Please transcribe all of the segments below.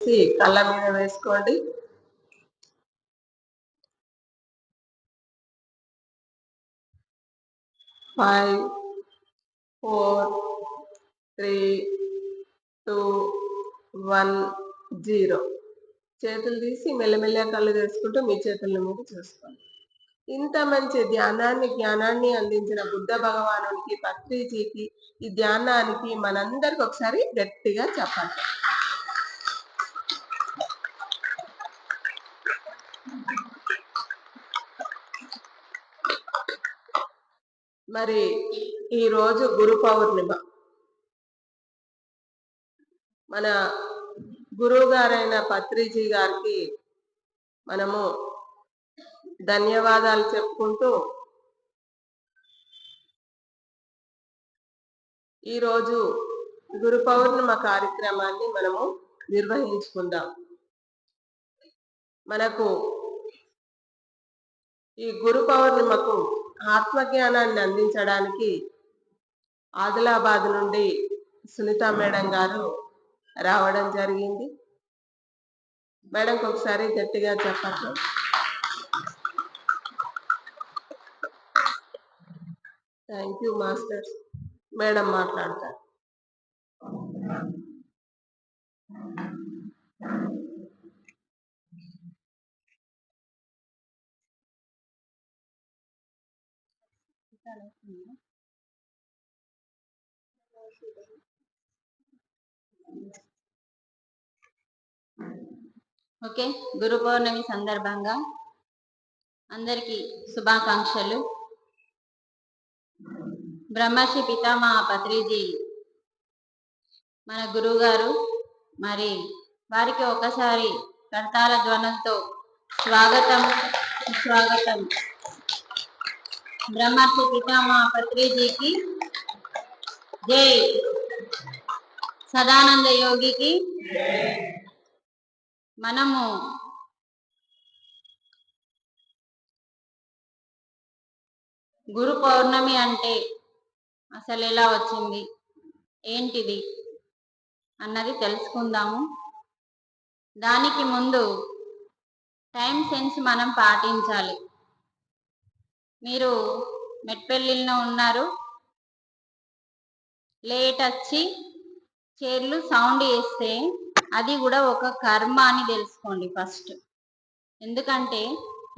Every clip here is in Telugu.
కళ్ళ మీద వేసుకోండి. ఫైవ్, 4, 3, 2, 1, 0. చేతులు తీసి మెల్లమెల్లగా కళ్ళు తెరుచుకుంటూ మీ చేతుల మీద చూసుకోండి. ఇంత మంచి జ్ఞానాన్ని అందించిన బుద్ధ భగవానునికి, పత్రిజీకి, ఈ ధ్యానానికి మనందరికి ఒకసారి గట్టిగా చెప్పాలి. మరి ఈరోజు గురు పౌర్ణిమ. మన గురువు గారైన పత్రిజీ గారికి మనము ధన్యవాదాలు చెప్పుకుంటూ ఈరోజు గురు పౌర్ణిమ కార్యక్రమాన్ని మనము నిర్వహించుకుందాం. మనకు ఈ గురు పౌర్ణిమకు ఆత్మజ్ఞానాన్ని అందించడానికి ఆదిలాబాద్ నుండి సునీత మేడం గారు రావడం జరిగింది. మేడంకి ఒకసారి గట్టిగా చెప్పండి. Thank you masters. మేడం మాట్లాడతారు. ఓకే, గురు పౌర్ణమి సందర్భంగా అందరికీ శుభాకాంక్షలు. బ్రహ్మర్షి పితామహ పత్రిజీ మన గురువు గారు. మరి వారికి ఒకసారి కర్తాల ధ్వనులతో స్వాగతం సుస్వాగతం. బ్రహ్మర్షి పితామహ పత్రిజీకి జై, సదానంద యోగికి. మనము గురు పౌర్ణమి అంటే అసలు ఎలా వచ్చింది, ఏంటిది అన్నది తెలుసుకుందాము. దానికి ముందు టైం సెన్స్ మనం పాటించాలి. మీరు మెట్పల్లిలో ఉన్నారు, లేట్ వచ్చి చైర్లు సౌండ్ చేస్తే అది కూడా ఒక కర్మ అని తెలుసుకోండి ఫస్ట్. ఎందుకంటే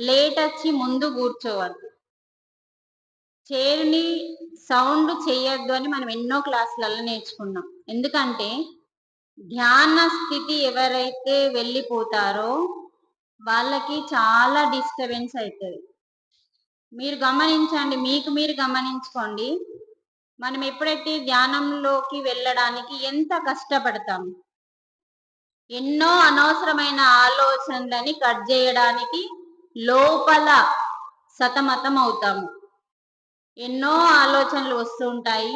లేట్ వచ్చి ముందు కూర్చోవద్దు, చైర్ని సౌండ్ చేయొద్దు అని మనం ఎన్నో క్లాసులలో నేర్చుకున్నాం. ఎందుకంటే ధ్యాన స్థితి ఎవరైతే వెళ్ళిపోతారో వాళ్ళకి చాలా డిస్టర్బెన్స్ అవుతుంది. మీరు గమనించండి, మీకు మీరు గమనించుకోండి. మనం ఎప్పుడైతే ధ్యానంలోకి వెళ్ళడానికి ఎంత కష్టపడతాం, ఎన్నో అనవసరమైన ఆలోచనలని కట్ చేయడానికి లోపల సతమతం అవుతాము. ఎన్నో ఆలోచనలు వస్తుంటాయి,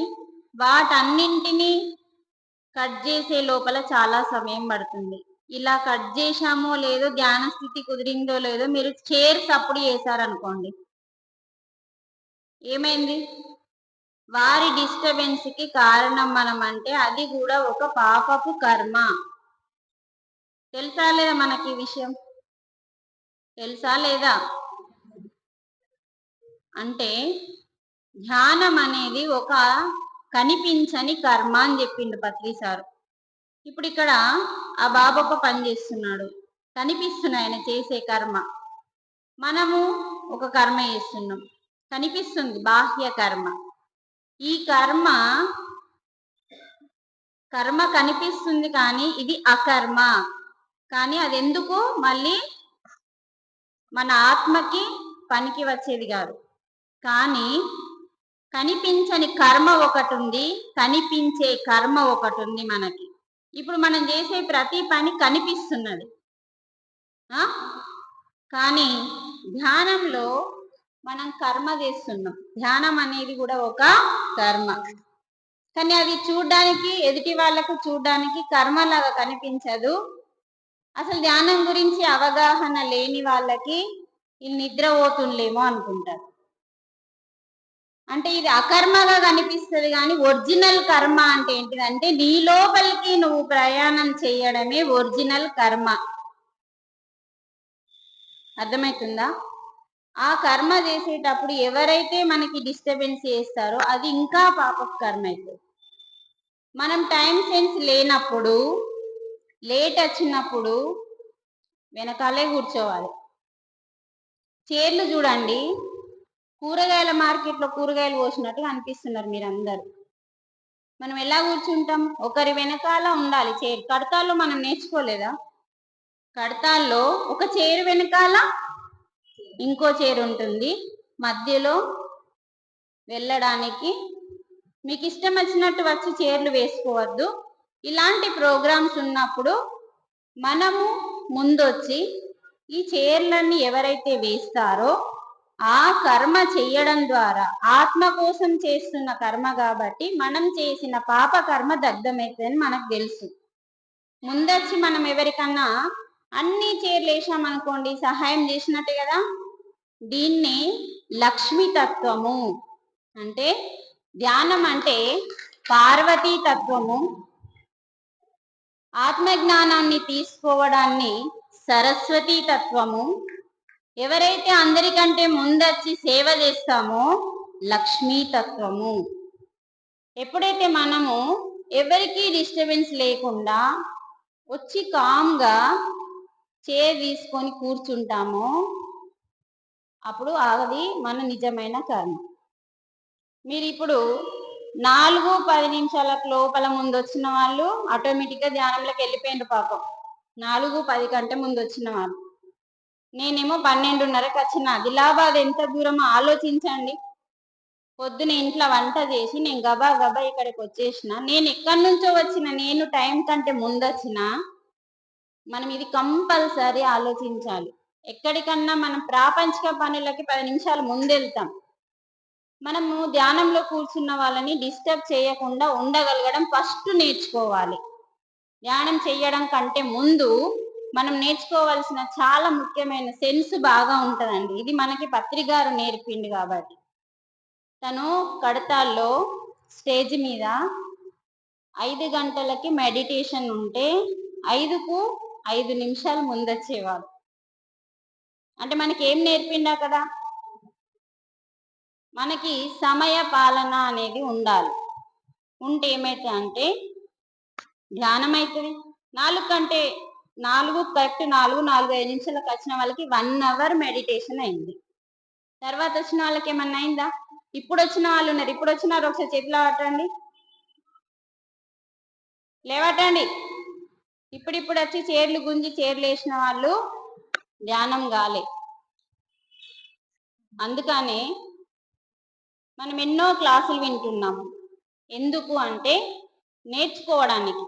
వాటన్నింటినీ కట్ చేసే లోపల చాలా సమయం పడుతుంది. ఇలా కట్ చేశామో లేదో, ధ్యాన స్థితి కుదిరిందో లేదో, మీరు చైర్స్ అప్పుడు చేశారనుకోండి, ఏమైంది? వారి డిస్టర్బెన్స్ కి కారణం మనం అంటే అది కూడా ఒక పాపపు కర్మ. తెలుసా లేదా మనకి ఈ విషయం? తెలుసా లేదా? అంటే ధ్యానం అనేది ఒక కనిపించని కర్మ అని చెప్పిండు పత్రి సారు. ఇప్పుడు ఇక్కడ ఆ బాబు ఒక పని చేస్తున్నాడు, కనిపిస్తున్నాయి ఆయన చేసే కర్మ. మనము ఒక కర్మ చేస్తున్నాం, కనిపిస్తుంది బాహ్య కర్మ. ఈ కర్మ కనిపిస్తుంది కానీ ఇది అకర్మ. కానీ అది ఎందుకు మళ్ళీ మన ఆత్మకి పనికి వచ్చేది కాదు. కానీ కనిపించని కర్మ ఒకటి ఉంది, కనిపించే కర్మ ఒకటి ఉంది మనకి. ఇప్పుడు మనం చేసే ప్రతి పని కనిపిస్తున్నది, కానీ ధ్యానంలో మనం కర్మ చేస్తున్నాం. ధ్యానం అనేది కూడా ఒక కర్మ, కానీ అది చూడ్డానికి, ఎదుటి వాళ్ళకు చూడ్డానికి కర్మలాగా కనిపించదు. అసలు ధ్యానం గురించి అవగాహన లేని వాళ్ళకి వీళ్ళు నిద్రపోతుండలేమో అనుకుంటారు. అంటే ఇది అకర్మగా కనిపిస్తుంది, కానీ ఒరిజినల్ కర్మ అంటే ఏంటిదంటే నీ లోపలికి నువ్వు ప్రయాణం చేయడమే ఒరిజినల్ కర్మ. అర్థమవుతుందా? ఆ కర్మ చేసేటప్పుడు ఎవరైతే మనకి డిస్టర్బెన్స్ చేస్తారో అది ఇంకా పాప కర్మ అవుతుంది. మనం టైం సెన్స్ లేనప్పుడు, లేట్ వచ్చినప్పుడు వెనకాలే కూర్చోవాలి. చైర్లు చూడండి, కూరగాయల మార్కెట్లో కూరగాయలు పోసినట్టుగా అనిపిస్తున్నారు మీరందరూ. మనం ఎలా కూర్చుంటాం? ఒకరి వెనకాల ఉండాలి చైర్. కడతాల్లో మనం నేర్చుకోలేదా? కడతాల్లో ఒక చైర్ వెనకాల ఇంకో చైర్ ఉంటుంది, మధ్యలో వెళ్ళడానికి మీకు ఇష్టం వచ్చినట్టు వచ్చి చైర్లు వేసుకోవద్దు. ఇలాంటి ప్రోగ్రామ్స్ ఉన్నప్పుడు మనము ముందొచ్చి ఈ చైర్లన్నీ ఎవరైతే వేస్తారో ఆ కర్మ చెయ్యడం ద్వారా, ఆత్మ కోసం చేస్తున్న కర్మ కాబట్టి మనం చేసిన పాప కర్మ దగ్ధమవుతుందని మనకు తెలుసు. ముందొచ్చి మనం ఎవరికన్నా అన్ని చైర్లు వేసామనుకోండి, సహాయం చేసినట్టే కదా. దీన్ని లక్ష్మీ తత్వము అంటే, ధ్యానం అంటే పార్వతీ తత్వము, ఆత్మజ్ఞానాన్ని తీసుకోవడాన్ని సరస్వతీ తత్వము, ఎవరైతే అందరికంటే ముందొచ్చి సేవ చేస్తామో లక్ష్మీ తత్వము. ఎప్పుడైతే మనము ఎవరికి డిస్టర్బెన్స్ లేకుండా వచ్చి కామ్గా చైర్ తీసుకొని కూర్చుంటామో అప్పుడు అది మన నిజమైన కర్మ. మీరు ఇప్పుడు 4-10 నిమిషాలకు లోపల ముందు వచ్చిన వాళ్ళు ఆటోమేటిక్గా ధ్యానంలోకి వెళ్ళిపోయిండ్రు పాపం. 4-10 కంటే ముందు వచ్చిన వాళ్ళు. నేనేమో 12:30కి వచ్చిన. ఆదిలాబాద్ ఎంత దూరమో ఆలోచించండి. పొద్దున ఇంట్లో వంట చేసి నేను గబా గబా ఇక్కడికి వచ్చేసిన. నేను ఎక్కడి నుంచో వచ్చిన, నేను టైం కంటే ముందు వచ్చిన. మనం ఇది కంపల్సరీ ఆలోచించాలి. ఎక్కడికన్నా మనం ప్రాపంచిక పనులకి 10 నిమిషాలు ముందెళ్తాం. మనము ధ్యానంలో కూర్చున్న వాళ్ళని డిస్టర్బ్ చేయకుండా ఉండగలగడం ఫస్ట్ నేర్చుకోవాలి. ధ్యానం చేయడం కంటే ముందు మనం నేర్చుకోవాల్సిన చాలా ముఖ్యమైన సెన్స్ బాగా ఉంటుందండి. ఇది మనకి పత్రిగారు నేర్పింది కాబట్టి. తను కడతాల్లో స్టేజ్ మీద 5 గంటలకి మెడిటేషన్ ఉంటే 5కు 5 నిమిషాలు ముందొచ్చేవాడు. అంటే మనకి ఏం నేర్పిండు అక్కడ? మనకి సమయ పాలన అనేది ఉండాలి. ఉంటే ఏమైతే అంటే ధ్యానం అవుతుంది. 4 కంటే 4 కరెక్ట్ 4-4-5 నిమిషాలకు వచ్చిన వాళ్ళకి 1 అవర్ మెడిటేషన్ అయింది. తర్వాత వచ్చిన వాళ్ళకి ఏమన్నా అయిందా? ఇప్పుడు వచ్చిన వాళ్ళు ఉన్నారు. ఇప్పుడు వచ్చిన వారు ఒకసారి చేతిలో పట్టండి, లేవటండి. ఇప్పుడు వచ్చి చైర్లు గుంజి చైర్లు వేసిన వాళ్ళు ధ్యానం కాలే. అందుకనే మనం ఎన్నో క్లాసులు వింటున్నాము. ఎందుకు అంటే నేర్చుకోవడానికి.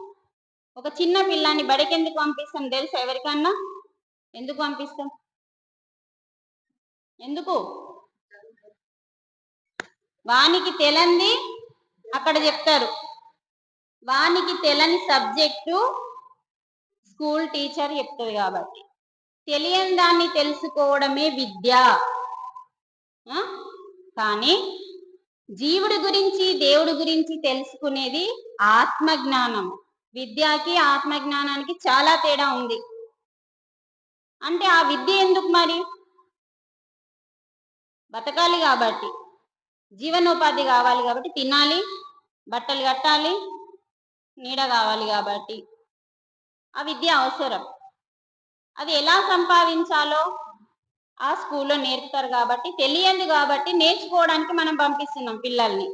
ఒక చిన్న పిల్లాన్ని బడికి ఎందుకు పంపిస్తాం తెలుసా ఎవరికన్నా? ఎందుకు పంపిస్తాం? ఎందుకు? వానికి తెలంది అక్కడ చెప్తారు. వానికి తెలని సబ్జెక్టు స్కూల్ టీచర్ చెప్తుంది కాబట్టి. తెలియని దాన్ని తెలుసుకోవడమే విద్య. కానీ జీవుడి గురించి, దేవుడి గురించి తెలుసుకునేది ఆత్మజ్ఞానం. విద్యకి ఆత్మజ్ఞానానికి చాలా తేడా ఉంది. అంటే ఆ విద్య ఎందుకు మరి? బతకాలి కాబట్టి, జీవనోపాధి కావాలి కాబట్టి, తినాలి, బట్టలు కట్టాలి, నీడ కావాలి కాబట్టి ఆ విద్య అవసరం. అది ఎలా సంపాదించాలో ఆ స్కూల్లో నేర్పుతారు కాబట్టి, తెలియదు కాబట్టి నేర్చుకోవడానికి మనం పంపిస్తున్నాం పిల్లల్ని.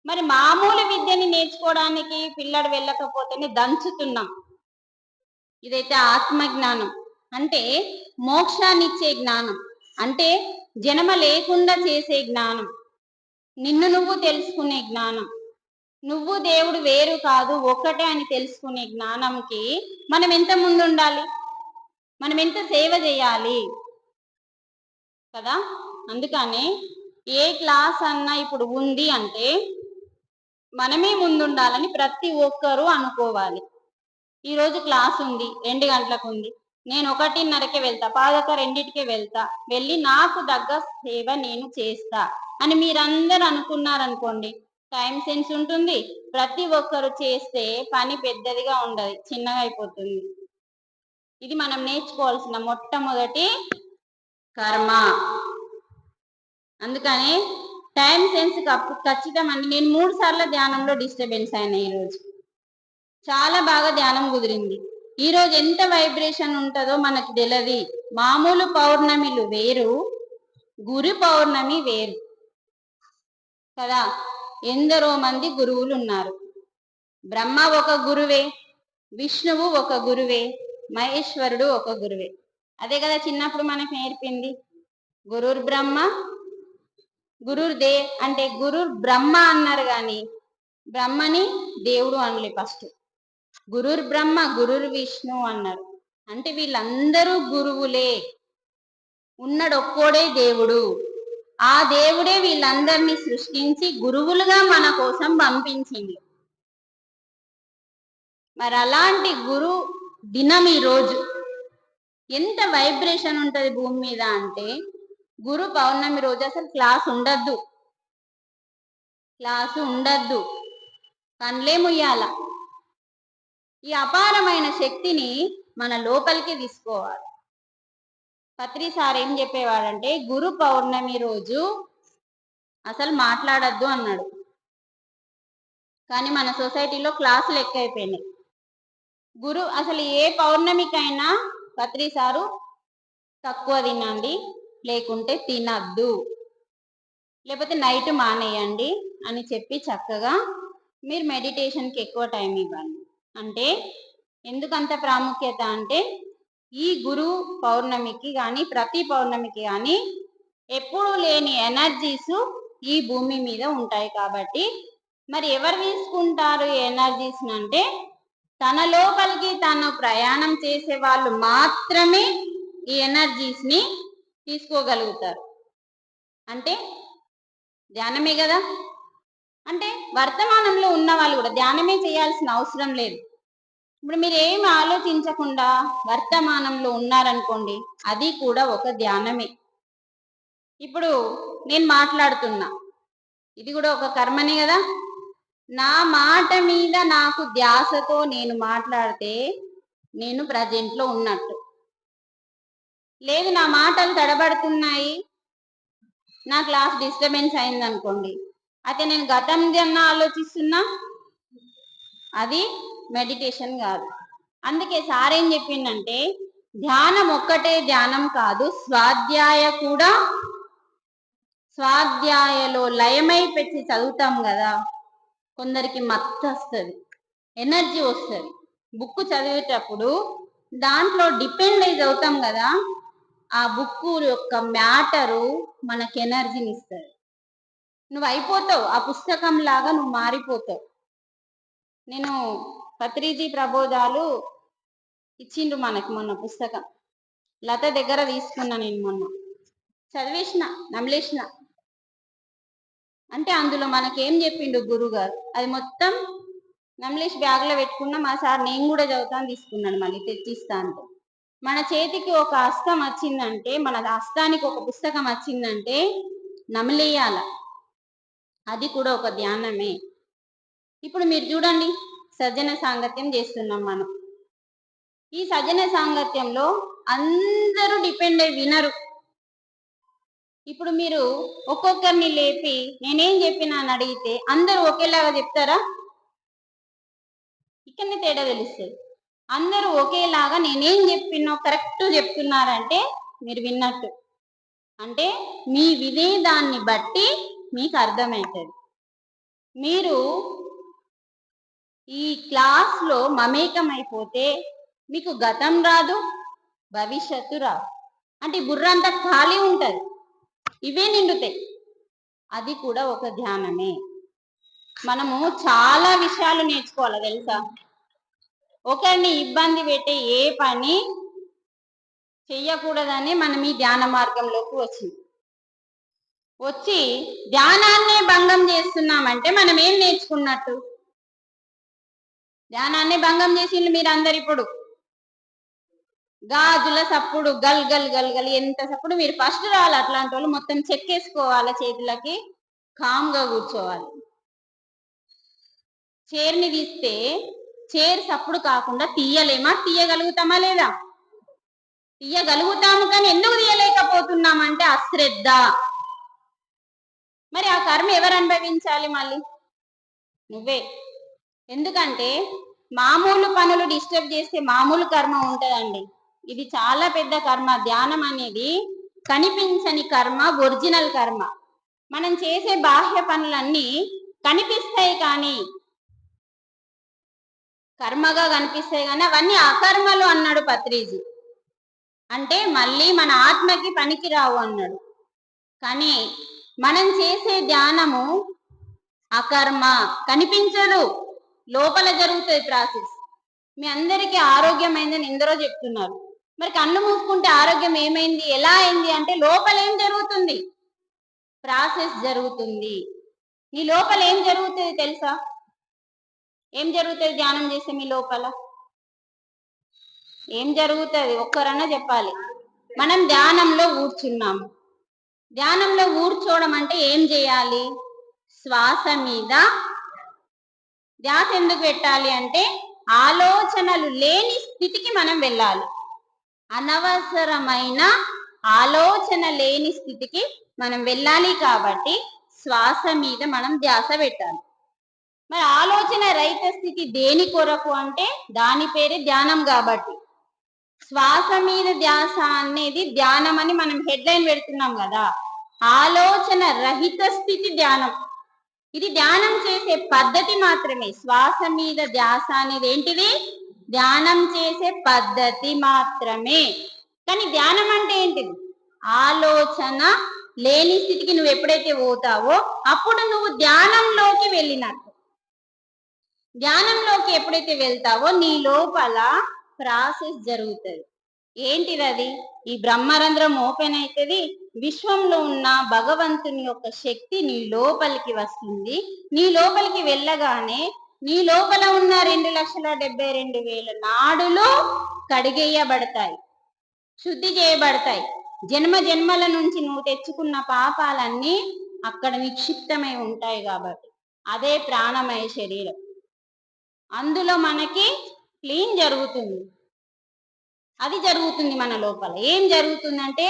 మరి మామూలు విద్యని నేర్చుకోవడానికి పిల్లడు వెళ్ళకపోతేనే దంచుతున్నాం. ఇదైతే ఆత్మజ్ఞానం అంటే మోక్షాన్ని ఇచ్చే జ్ఞానం, అంటే జన్మ లేకుండా చేసే జ్ఞానం, నిన్ను నువ్వు తెలుసుకునే జ్ఞానం, నువ్వు దేవుడు వేరు కాదు ఒక్కటే అని తెలుసుకునే జ్ఞానంకి మనం ఎంత ముందు ఉండాలి, మనం ఎంత సేవ చేయాలి కదా. అందుకనే ఏ క్లాస్ అన్నా ఇప్పుడు ఉంది అంటే మనమే ముందుండాలని ప్రతి ఒక్కరూ అనుకోవాలి. ఈరోజు క్లాస్ ఉంది, 2 గంటలకు ఉంది, నేను 1:30కే వెళ్తా, 1:15కే వెళ్తా, వెళ్ళి నాకు తగ్గ సేవ నేను చేస్తా. అని మీరందరూ అనుకున్నారనుకోండి, టైం సెన్స్ ఉంటుంది. ప్రతి ఒక్కరు చేస్తే పని పెద్దదిగా ఉండదు, చిన్నగా అయిపోతుంది. ఇది మనం నేర్చుకోవాల్సిన మొట్టమొదటి కర్మ. అందుకని టైం సెన్స్ ఖచ్చితం అండి. నేను 3 సార్లు ధ్యానంలో డిస్టర్బెన్స్ అయినా ఈరోజు. చాలా బాగా ధ్యానం కుదిరింది. ఈరోజు ఎంత వైబ్రేషన్ ఉంటుందో మనకి తెలియదు. మామూలు పౌర్ణమిలు వేరు, గురు పౌర్ణమి వేరు కదా. ఎందరో మంది గురువులు ఉన్నారు. బ్రహ్మ ఒక గురువే, విష్ణువు ఒక గురువే, మహేశ్వరుడు ఒక గురువే. అదే కదా చిన్నప్పుడు మనకు నేర్పింది. గురుర్ బ్రహ్మ గురుర్ అంటే గురుర్ బ్రహ్మ అన్నారు కానీ బ్రహ్మని దేవుడు అనలే. ఫస్ట్ గురుర్ బ్రహ్మ గురుర్ విష్ణు అన్నారు. అంటే వీళ్ళందరూ గురువులే, ఉన్నాడు ఒక్కోడే దేవుడు. ఆ దేవుడే వీళ్ళందరినీ సృష్టించి గురువులుగా మన కోసం పంపించింది. మరి అలాంటి గురు దినం ఈరోజు. ఎంత వైబ్రేషన్ ఉంటది భూమి మీద అంటే, గురు పౌర్ణమి రోజు అసలు క్లాసు ఉండద్దు, కన్లే ముయ్యాల. ఈ అపారమైన శక్తిని మన లోపలికి తీసుకోవాలి. పత్రి సార్ ఏం చెప్పేవాడంటే, గురు పౌర్ణమి రోజు అసలు మాట్లాడద్దు అన్నాడు. కానీ మన సొసైటీలో క్లాసులు ఎక్కువైపోయినాయి. అసలు ఏ పౌర్ణమికైనా పత్రి సారు తక్కువ తినండి, లేకుంటే తినద్దు, లేకపోతే నైట్ మానేయండి అని చెప్పి చక్కగా మీరు మెడిటేషన్కి ఎక్కువ టైం ఇవ్వండి. అంటే ఎందుకంత ప్రాముఖ్యత అంటే, ఈ గురు పౌర్ణమికి కానీ ప్రతి పౌర్ణమికి కానీ ఎప్పుడూ లేని ఎనర్జీస్ ఈ భూమి మీద ఉంటాయి. కాబట్టి మరి ఎవరు తీసుకుంటారు ఈ ఎనర్జీస్ అంటే, తన లోపలికి తను ప్రయాణం చేసే వాళ్ళు మాత్రమే ఈ ఎనర్జీస్ ని తీసుకోగలుగుతారు. అంటే ధ్యానమే కదా. అంటే వర్తమానంలో ఉన్న వాళ్ళు కూడా ధ్యానమే చేయాల్సిన అవసరం లేదు. ఇప్పుడు మీరు ఏం ఆలోచించకుండా వర్తమానంలో ఉన్నారనుకోండి, అది కూడా ఒక ధ్యానమే. ఇప్పుడు నేను మాట్లాడుతున్నా, ఇది కూడా ఒక కర్మనే కదా. నా మాట మీద నాకు ధ్యాసతో నేను మాట్లాడితే నేను ప్రజెంట్ లో ఉన్నట్టు. లేదు నా మాటలు తడబడుతున్నాయి, నా క్లాస్ డిస్టర్బెన్స్ అయింది అనుకోండి, అయితే నేను గతం అన్న ఆలోచిస్తున్నా, అది మెడిటేషన్ కాదు. అందుకే సార్ ఏం చెప్పిందంటే, ధ్యానం ఒక్కటే ధ్యానం కాదు, స్వాధ్యాయలో లయమై పెట్టి చదువుతాం కదా. కొందరికి మత్తు వస్తుంది, ఎనర్జీ వస్తుంది. బుక్ చదివేటప్పుడు దాంట్లో డిపెండ్ అవుతాం కదా. ఆ బుక్ యొక్క మ్యాటరు మనకి ఎనర్జీని ఇస్తుంది. నువ్వు అయిపోతావు, ఆ పుస్తకం లాగా నువ్వు మారిపోతావు. నేను పత్రిజీ ప్రబోధాలు ఇచ్చిండ్రు మనకి మొన్న పుస్తకం, లత దగ్గర తీసుకున్నా. నేను మొన్న చదివేసిన, నమిలేసిన. అంటే అందులో మనకేం చెప్పిండు గురుగారు, అది మొత్తం నమిలేసి బ్యాగ్లో పెట్టుకున్నా. మా సార్ నేను కూడా చదువుతాను తీసుకున్నాడు, మళ్ళీ తెచ్చిస్తా అంటే. మన చేతికి ఒక హస్తం వచ్చిందంటే, మన హస్తానికి ఒక పుస్తకం వచ్చిందంటే నమిలేయాల. అది కూడా ఒక ధ్యానమే. ఇప్పుడు మీరు చూడండి, సజ్జన సాంగత్యం చేస్తున్నాం మనం. ఈ సజ్జన సాంగత్యంలో అందరూ డిపెండ్ అయి వినరు. ఇప్పుడు మీరు ఒక్కొక్కరిని లేపి నేనేం చెప్పినా అని అడిగితే అందరూ ఒకేలాగా చెప్తారా? ఇక్కడనే తేడా తెలుస్తుంది. అందరూ ఒకేలాగా నేనేం చెప్పినో కరెక్ట్ చెప్తున్నారంటే మీరు విన్నట్టు. అంటే మీ వినేదాన్ని బట్టి మీకు అర్థమవుతుంది. మీరు ఈ క్లాస్లో మమేకమైపోతే మీకు గతం రాదు, భవిష్యత్తు రాదు. అంటే బుర్రంతా ఖాళీ ఉంటుంది, ఇవే నిండుతాయి. అది కూడా ఒక ధ్యానమే. మనము చాలా విషయాలు నేర్చుకోవాలి తెలుసా. ఒకరిని ఇబ్బంది పెట్టే ఏ పని చెయ్యకూడదని మనం ఈ ధ్యాన మార్గంలోకి వచ్చి ధ్యానాన్నే భంగం చేస్తున్నామంటే మనం ఏం నేర్చుకున్నట్టు? ధ్యానాన్ని భంగం చేసిండ్రు మీరందరు. ఇప్పుడు గాజుల సప్పుడు గల్ గల్ గల్ గల్ ఎంత సప్పుడు. మీరు ఫస్ట్ రావాలి, అట్లాంటి వాళ్ళు మొత్తం చెక్కేసుకోవాలి చేతులకి, కామ్గా కూర్చోవాలి. చైర్ని తీస్తే చైర్ సప్పుడు కాకుండా తీయలేమా? తీయగలుగుతామా లేదా? తీయగలుగుతాము, కానీ ఎందుకు తీయలేకపోతున్నామంటే అశ్రద్ధ. మరి ఆ కర్మ ఎవరు అనుభవించాలి? మళ్ళీ నువ్వే. ఎందుకంటే మామూలు పనులు డిస్టర్బ్ చేస్తే మామూలు కర్మ ఉంటదండి. ఇది చాలా పెద్ద కర్మ. ధ్యానం అనేది కనిపించని కర్మ, ఒరిజినల్ కర్మ. మనం చేసే బాహ్య పనులన్నీ కనిపిస్తాయి కానీ, కర్మగా కనిపిస్తాయి కానీ అవన్నీ అకర్మలు అన్నాడు పత్రిజీ. అంటే మళ్ళీ మన ఆత్మకి పనికి రావు అన్నాడు. కానీ మనం చేసే ధ్యానము అకర్మ, కనిపించదు, లోపల జరుగుతుంది ప్రాసెస్. మీ అందరికీ ఆరోగ్యమైందని ఎందరో చెప్తున్నారు. మరి కళ్ళు మూసుకుంటే ఆరోగ్యం ఏమైంది, ఎలా అయింది అంటే లోపల ఏం జరుగుతుంది? ప్రాసెస్ జరుగుతుంది. నీ లోపల ఏం జరుగుతుంది తెలుసా? ఏం జరుగుతుంది ధ్యానం చేస్తే మీ లోపల? ఏం జరుగుతుంది ఒక్కరన్నా చెప్పాలి. మనం ధ్యానంలో కూర్చున్నాము. ధ్యానంలో కూర్చోవడం అంటే ఏం చేయాలి? శ్వాస మీద ధ్యాస ఎందుకు పెట్టాలి అంటే ఆలోచనలు లేని స్థితికి మనం వెళ్ళాలి. అనవసరమైన ఆలోచన లేని స్థితికి మనం వెళ్ళాలి. కాబట్టి శ్వాస మీద మనం ధ్యాస పెట్టాలి. మరి ఆలోచన రహిత స్థితి దేని కొరకు అంటే దాని పేరే ధ్యానం. కాబట్టి శ్వాస మీద ధ్యాస అనేది ధ్యానం అని మనం హెడ్లైన్ పెడుతున్నాం కదా. ఆలోచన రహిత స్థితి ధ్యానం. ఇది ధ్యానం చేసే పద్ధతి మాత్రమే. శ్వాస మీద ధ్యాస అనేది ఏంటిది? ధ్యానం చేసే పద్ధతి మాత్రమే. కానీ ధ్యానం అంటే ఏంటిది? ఆలోచన లేని స్థితికి నువ్వు ఎప్పుడైతే పోతావో అప్పుడు నువ్వు ధ్యానంలోకి వెళ్ళినట్టు. ధ్యానంలోకి ఎప్పుడైతే వెళ్తావో నీ లోపల ప్రాసెస్ జరుగుతుంది. ఏంటిది అది? ఈ బ్రహ్మరంధ్రం ఓపెన్ అవుతుంది. విశ్వంలో ఉన్న భగవంతుని యొక్క శక్తి నీ లోపలికి వస్తుంది. నీ లోపలికి వెళ్ళగానే నీ లోపల ఉన్న 2,72,000 నాడులు కడిగేయబడతాయి, శుద్ధి చేయబడతాయి. జన్మ జన్మల నుంచి నువ్వు తెచ్చుకున్న పాపాలన్నీ అక్కడ నిక్షిప్తమై ఉంటాయి. కాబట్టి అదే ప్రాణమయ శరీరం. అందులో మనకి క్లీన్ జరుగుతుంది. అది జరుగుతుంది మన లోపల. ఏం జరుగుతుందంటే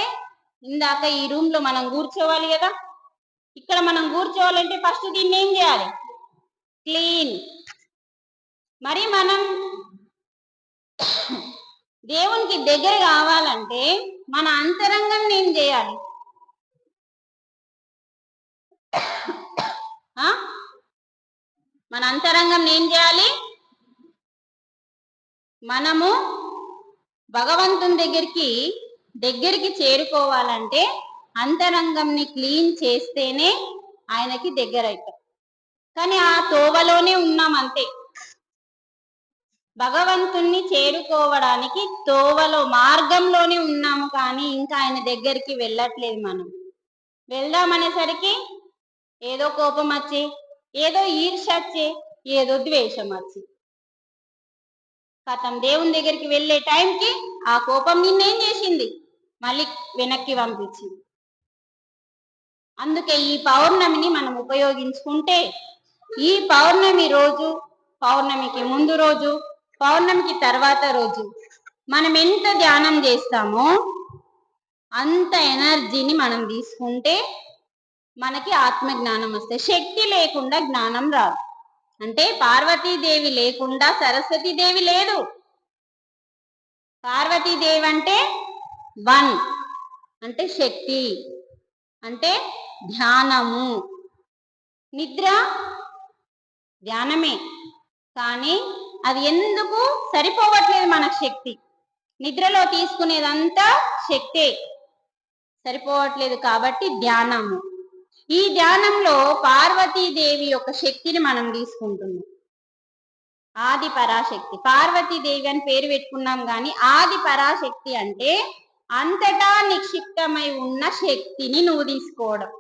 ఇందాక ఈ రూమ్ లో మనం కూర్చోవాలి కదా. ఇక్కడ మనం కూర్చోవాలంటే ఫస్ట్ దీన్ని ఏం చేయాలి? క్లీన్. మరి మనం దేవునికి దగ్గర కావాలంటే మన అంతరంగం ఏం చేయాలి? మన అంతరంగం ఏం చేయాలి? మనము భగవంతుని దగ్గరికి చేరుకోవాలంటే అంతరంగంని క్లీన్ చేస్తేనే ఆయనకి దగ్గర అవుతాం. కానీ ఆ తోవలోనే ఉన్నాం అంతే. భగవంతుణ్ణి చేరుకోవడానికి తోవలో, మార్గంలోనే ఉన్నాము, కానీ ఇంకా ఆయన దగ్గరికి వెళ్ళట్లేదు. మనం వెళ్దామనేసరికి ఏదో కోపం వచ్చి, ఏదో ఈర్ష వచ్చి, ఏదో ద్వేషం వచ్చి కథం. దేవుని దగ్గరికి వెళ్ళే టైంకి ఆ కోపం నిన్నేం చేసింది? మళ్ళీ వెనక్కి పంపించింది. అందుకే ఈ పౌర్ణమిని మనం ఉపయోగించుకుంటే, ఈ పౌర్ణమి రోజు, పౌర్ణమికి ముందు రోజు, పౌర్ణమికి తర్వాత రోజు మనం ఎంత ధ్యానం చేస్తామో అంత ఎనర్జీని మనం తీసుకుంటే మనకి ఆత్మజ్ఞానం వస్తాయి. శక్తి లేకుండా జ్ఞానం రాదు. అంటే పార్వతీదేవి లేకుండా సరస్వతీదేవి లేదు. పార్వతీదేవి అంటే 1, అంటే శక్తి, అంటే ధ్యానము. నిద్ర ధ్యానమే, కానీ అది ఎందుకు సరిపోవట్లేదు మనకు శక్తి. నిద్రలో తీసుకునేదంతా శక్తే, సరిపోవట్లేదు. కాబట్టి ధ్యానము. ఈ ధ్యానంలో పార్వతీదేవి యొక్క శక్తిని మనం తీసుకుంటున్నాం. ఆది పరాశక్తి. పార్వతీదేవి అని పేరు పెట్టుకున్నాం, కానీ ఆది పరాశక్తి అంటే అంతటా నిక్షిప్తమై ఉన్న శక్తిని నువ్వు తీసుకోవడం.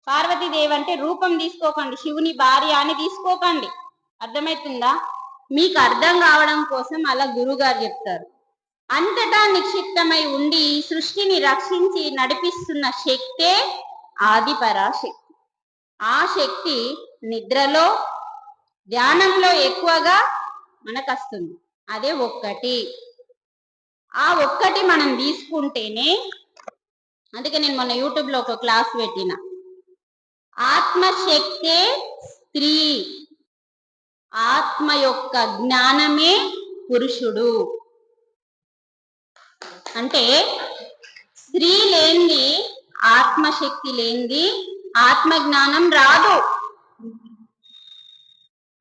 పార్వతీదేవి అంటే రూపం తీసుకోకండి, శివుని భార్య అని తీసుకోకండి. అర్థమవుతుందా? మీకు అర్థం కావడం కోసం అలా గురుగారు చెప్తారు. అంతటా నిక్షిప్తమై ఉండి సృష్టిని రక్షించి నడిపిస్తున్న శక్తే ఆదిపరాశక్తి. ఆ శక్తి నిద్రలో ధ్యానంలో ఎక్కువగా మనకు వస్తుంది. అదే ఒక్కటి. ఆ ఒక్కటి మనం తీసుకుంటేనే, అందుకే నేను మొన్న యూట్యూబ్ లో ఒక క్లాస్ పెట్టిన, ఆత్మశక్తే స్త్రీ, ఆత్మ యొక్క జ్ఞానమే పురుషుడు. అంటే స్త్రీ లేనిది, ఆత్మశక్తి లేనిది ఆత్మజ్ఞానం రాదు.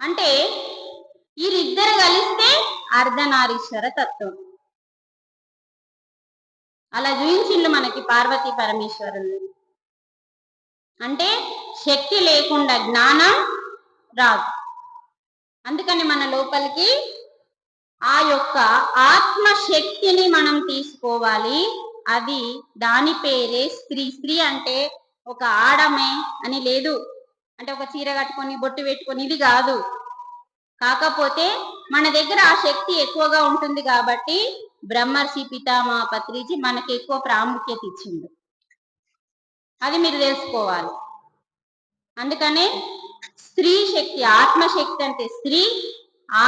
అంటే వీరిద్దరు కలిస్తే అర్ధనారీశ్వర తత్వం. అలా చూయించిళ్ళు మనకి పార్వతీ పరమేశ్వరులు. అంటే శక్తి లేకుండా జ్ఞానం రాదు. అందుకని మన లోపలికి ఆ యొక్క ఆత్మశక్తిని మనం తీసుకోవాలి. అది దాని పేరే స్త్రీ. స్త్రీ అంటే ఒక ఆడమే అని లేదు, అంటే ఒక చీర కట్టుకొని బొట్టు పెట్టుకొని ఇది కాదు. కాకపోతే మన దగ్గర ఆ శక్తి ఎక్కువగా ఉంటుంది కాబట్టి బ్రహ్మర్షి పితామహ పత్రిజీ మనకి ఎక్కువ ప్రాముఖ్యత ఇచ్చిండు. అది మీరు తెలుసుకోవాలి. అందుకనే స్త్రీ శక్తి, ఆత్మశక్తి అంటే స్త్రీ,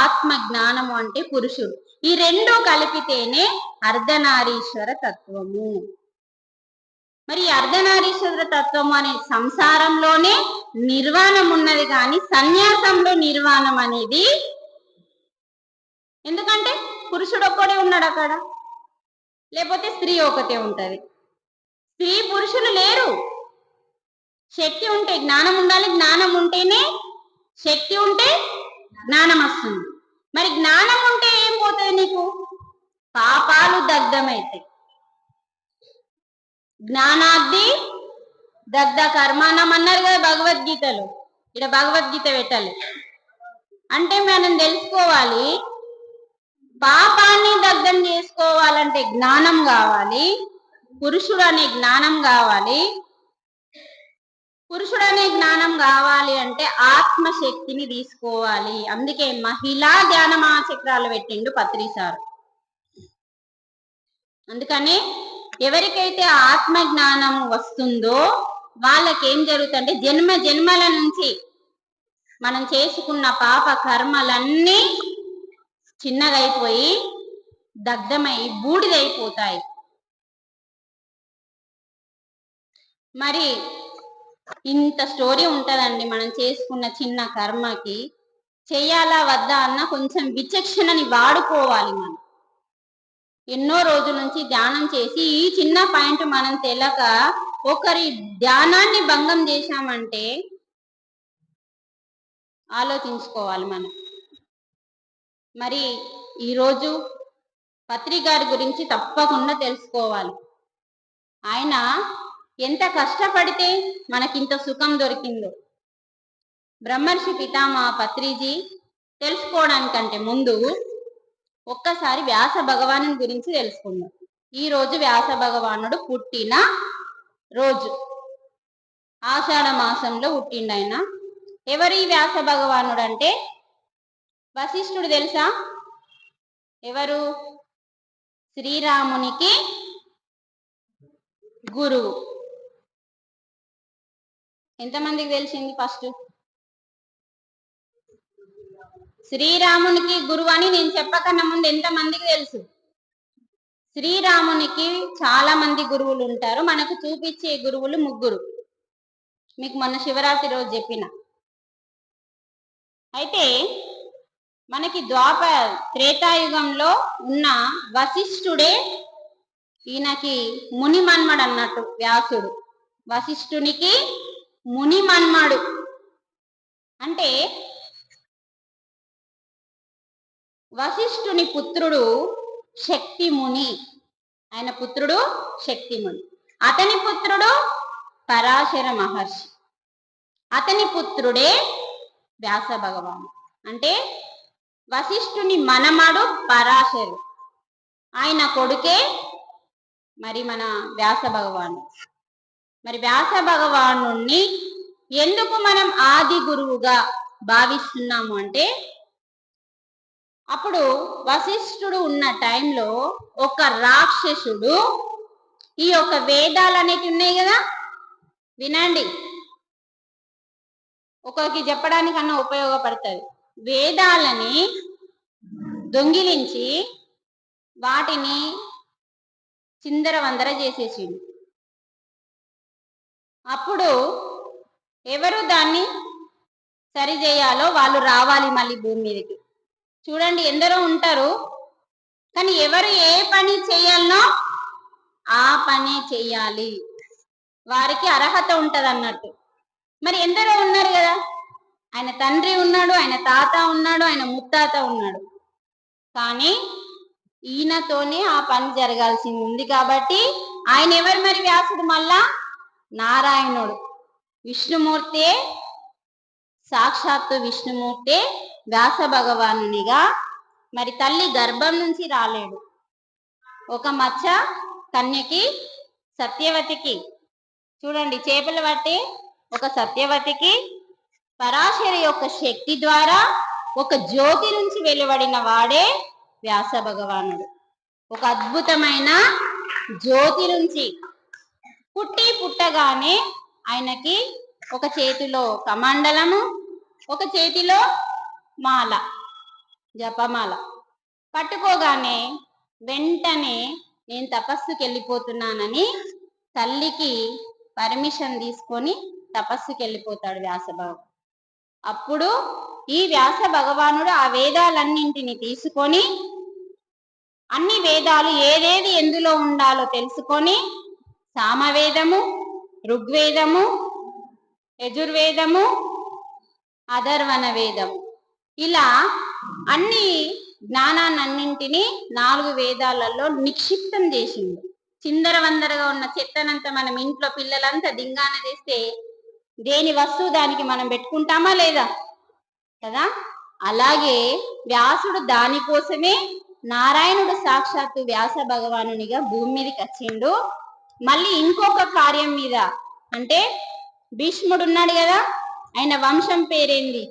ఆత్మ జ్ఞానము అంటే పురుషుడు. ఈ రెండు కలిపితేనే అర్ధనారీశ్వర తత్వము. మరి అర్ధనారీశ్వర తత్వము అనే సంసారంలోనే నిర్వాణం ఉన్నది, కానీ సన్యాసంలో నిర్వాణం అనేది, ఎందుకంటే పురుషుడు ఒక్కడే ఉన్నాడు అక్కడ, లేకపోతే స్త్రీ ఒకటే ఉంటది. స్త్రీ పురుషులు లేరు. శక్తి ఉంటే జ్ఞానం ఉండాలి, జ్ఞానం ఉంటేనే శక్తి ఉంటే జ్ఞానం వస్తుంది. మరి జ్ఞానం ఉంటే ఏం పోతుంది నీకు? పాపాలు దగ్ధమైతాయి. జ్ఞానాగ్ని దగ్ధ కర్మానం అన్నారు కదా భగవద్గీతలో. ఇక్కడ భగవద్గీత పెట్టాలి అంటే మనం తెలుసుకోవాలి, పాపాన్ని దగ్ధం చేసుకోవాలంటే జ్ఞానం కావాలి, పురుషుడు అనే జ్ఞానం కావాలి. పురుషుడు అనే జ్ఞానం కావాలి అంటే ఆత్మశక్తిని తీసుకోవాలి. అందుకే మహిళా ధ్యాన మహాచక్రాలు పెట్టిండు పత్రి సార్. అందుకని ఎవరికైతే ఆత్మ జ్ఞానం వస్తుందో వాళ్ళకి ఏం జరుగుతుందంటే జన్మ జన్మల నుంచి మనం చేసుకున్న పాప కర్మలన్నీ చిన్నగైపోయి దగ్ధమై బూడిదైపోతాయి. మరి ఇంత స్టోరీ ఉంటదండి. మనం చేసుకున్న చిన్న కర్మకి చెయ్యాలా వద్దా అన్న కొంచెం విచక్షణని వాడుకోవాలి. మనం ఎన్నో రోజుల నుంచి ధ్యానం చేసి ఈ చిన్న పాయింట్ మనం తెలక ఒకరి ధ్యానాన్ని భంగం చేశామంటే ఆలోచించుకోవాలి మనం. మరి ఈరోజు పత్రి గారి గురించి తప్పకుండా తెలుసుకోవాలి. ఆయన ఎంత కష్టపడితే మనకింత సుఖం దొరికిందో. బ్రహ్మర్షి పితామహ పత్రిజీ తెలుసుకోవడానికంటే ముందు ఒక్కసారి వ్యాస భగవాను గురించి తెలుసుకుందాం. ఈ రోజు వ్యాస భగవానుడు పుట్టిన రోజు, ఆషాఢ మాసంలో పుట్టిండు ఆయన. ఎవరు ఈ వ్యాస భగవానుడు అంటే వశిష్ఠుడు తెలుసా? ఎవరు? శ్రీరామునికి గురువు. ఎంతమందికి తెలిసింది? ఫస్ట్ శ్రీరామునికి గురువు అని నేను చెప్పకన్నా ముందు ఎంతమందికి తెలుసు? శ్రీరామునికి చాలా మంది గురువులు ఉంటారు. మనకు చూపించే గురువులు ముగ్గురు. మీకు మొన్న శివరాత్రి రోజు చెప్పిన. అయితే మనకి త్రేతాయుగంలో ఉన్న వశిష్ఠుడే ఈయనకి ముని మన్మడు అన్నట్టు. వ్యాసుడు వశిష్ఠునికి ముని మన్మడు. అంటే వశిష్ఠుని పుత్రుడు శక్తిముని. ఆయన పుత్రుడు శక్తిముని. అతని పుత్రుడు పరాశర మహర్షి. అతని పుత్రుడే వ్యాస భగవాను. అంటే వశిష్ఠుని మనమడు పరాశరు, ఆయన కొడుకే మరి మన వ్యాస భగవాను. మరి వ్యాస భగవాను ఎందుకు మనం ఆది గురువుగా భావిస్తున్నాము అంటే అప్పుడు వశిష్ఠుడు ఉన్న టైంలో ఒక రాక్షసుడు ఈ యొక్క వేదాలు అనేవి ఉన్నాయి కదా, వినండి, ఒకరికి చెప్పడానికన్నా ఉపయోగపడుతుంది. వేదాలని దొంగిలించి వాటిని చిందరవందర చేసేసిండు. అప్పుడు ఎవరు దాన్ని సరిచేయాలో వాళ్ళు రావాలి మళ్ళీ భూమి మీదకి. చూడండి, ఎందరో ఉంటారు, కానీ ఎవరు ఏ పని చేయాలనో ఆ పని చెయ్యాలి, వారికి అర్హత ఉంటది అన్నట్టు. మరి ఎందరో ఉన్నారు కదా, ఆయన తండ్రి ఉన్నాడు, ఆయన తాత ఉన్నాడు, ఆయన ముత్తాత ఉన్నాడు, కానీ ఈయనతోనే ఆ పని జరగాల్సింది ఉంది. కాబట్టి ఆయన ఎవరు మరి? వ్యాసుడు మళ్ళా నారాయణుడు, విష్ణుమూర్తే, సాక్షాత్తు విష్ణుమూర్తే వ్యాస భగవానునిగా మరి తల్లి గర్భం నుంచి రాలేడు. ఒక మచ్చ కన్యకి, సత్యవతికి, చూడండి, చేపలు పట్టే ఒక సత్యవతికి పరాశరి యొక్క శక్తి ద్వారా ఒక జ్యోతి నుంచి వెలువడిన వాడే వ్యాస భగవానుడు. ఒక అద్భుతమైన జ్యోతి నుంచి పుట్టగానే ఆయనకి ఒక చేతిలో కమండలము, ఒక చేతిలో మాల, జపమాల పట్టుకోగానే వెంటనే నేను తపస్సుకి వెళ్ళిపోతున్నానని తల్లికి పర్మిషన్ తీసుకొని తపస్సుకి వెళ్ళిపోతాడు వ్యాస భగవానుడు. అప్పుడు ఈ వ్యాస భగవానుడు ఆ వేదాలన్నింటినీ తీసుకొని, అన్ని వేదాలు ఏదేది ఎందులో ఉండాలో తెలుసుకొని, సామవేదము, ఋగ్వేదము, యజుర్వేదము, అధర్వణ వేదము, ఇలా అన్ని జ్ఞానాన్నింటినీ 4 వేదాలలో నిక్షిప్తం చేసిండు. చిందరవందరగా ఉన్న చెత్తనంతా మనం ఇంట్లో పిల్లలంతా దింగాన చేస్తే దేని వస్తువు దానికి మనం పెట్టుకుంటామా లేదా కదా? అలాగే వ్యాసుడు దానికోసమే, నారాయణుడు సాక్షాత్తు వ్యాస భగవానునిగా భూమి మీదకి వచ్చిండు. మళ్ళీ ఇంకొక కార్యం మీద, అంటే భీష్ముడు ఉన్నాడు కదా, ఆయన వంశం పేరేంది?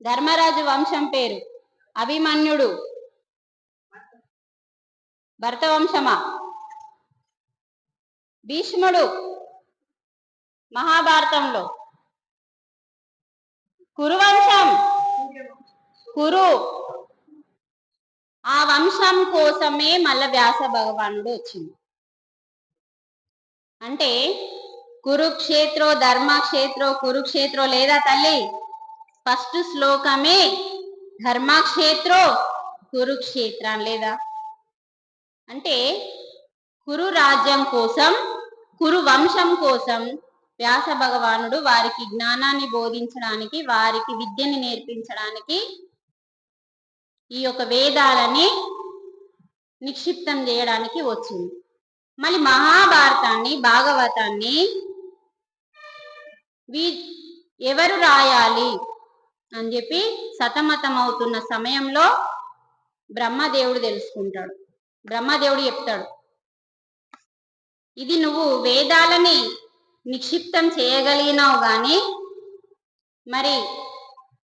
ధర్మరాజు వంశం పేరు అభిమన్యుడు. భరత వంశమా? భీష్ముడు మహాభారతంలో కురువంశం, కురు. ఆ వంశం కోసమే మళ్ళా వ్యాస భగవానుడు వచ్చింది. అంటే కురుక్షేత్రో ధర్మక్షేత్రో కురుక్షేత్రో లేదా తల్లి? ఫస్ట్ శ్లోకమే ధర్మక్షేత్రో కురుక్షేత్ర లేదా? అంటే కురు రాజ్యం కోసం, కురు వంశం కోసం వ్యాస భగవానుడు వారికి జ్ఞానాన్ని బోధించడానికి, వారికి విద్యని నేర్పించడానికి ఈ యొక్క వేదాలని నిక్షిప్తం చేయడానికి వచ్చింది. మళ్ళీ మహాభారతాన్ని, భాగవతాన్ని ఎవరు రాయాలి అని చెప్పి సతమతం అవుతున్న సమయంలో బ్రహ్మదేవుడు తెలుసుకుంటాడు. బ్రహ్మదేవుడు చెప్తాడు, ఇది నువ్వు వేదాలని నిక్షిప్తం చేయగలిగినావు గాని మరి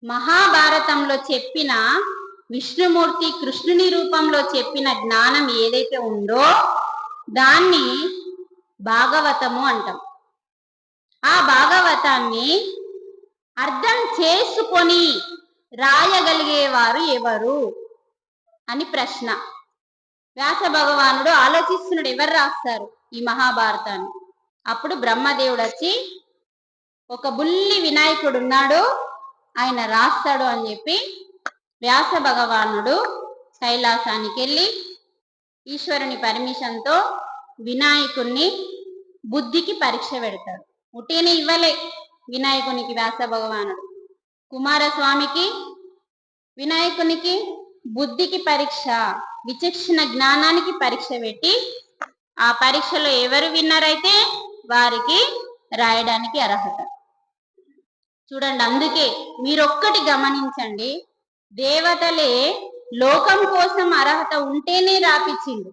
మహాభారతంలో చెప్పిన విష్ణుమూర్తి కృష్ణుని రూపంలో చెప్పిన జ్ఞానం ఏదైతే ఉందో దాన్ని భాగవతము అంటాం. ఆ భాగవతాన్ని అర్థం చేసుకొని రాయగలిగేవారు ఎవరు అని ప్రశ్న. వ్యాస భగవానుడు ఆలోచిస్తున్నాడు, ఎవరు రాస్తారు ఈ మహాభారతాన్ని? అప్పుడు బ్రహ్మదేవుడు వచ్చి, ఒక బుల్లి వినాయకుడు ఉన్నాడు, ఆయన రాస్తాడు అని చెప్పి వ్యాస భగవానుడు కైలాసానికి వెళ్ళి ఈశ్వరుని పర్మిషన్తో వినాయకుణ్ణి బుద్ధికి పరీక్ష పెడతాడు. ఉట్టిని ఇవ్వలే వినాయకునికి వ్యాస భగవానుడు. కుమారస్వామికి, వినాయకునికి బుద్ధికి పరీక్ష, విచక్షణ జ్ఞానానికి పరీక్ష పెట్టి ఆ పరీక్షలో ఎవరు విన్నర్ అయితే వారికి రాయడానికి అర్హత. చూడండి, అందుకే మీరొక్కటి గమనించండి, దేవతలే లోకం కోసం అర్హత ఉంటేనే రాపిచ్చిండు.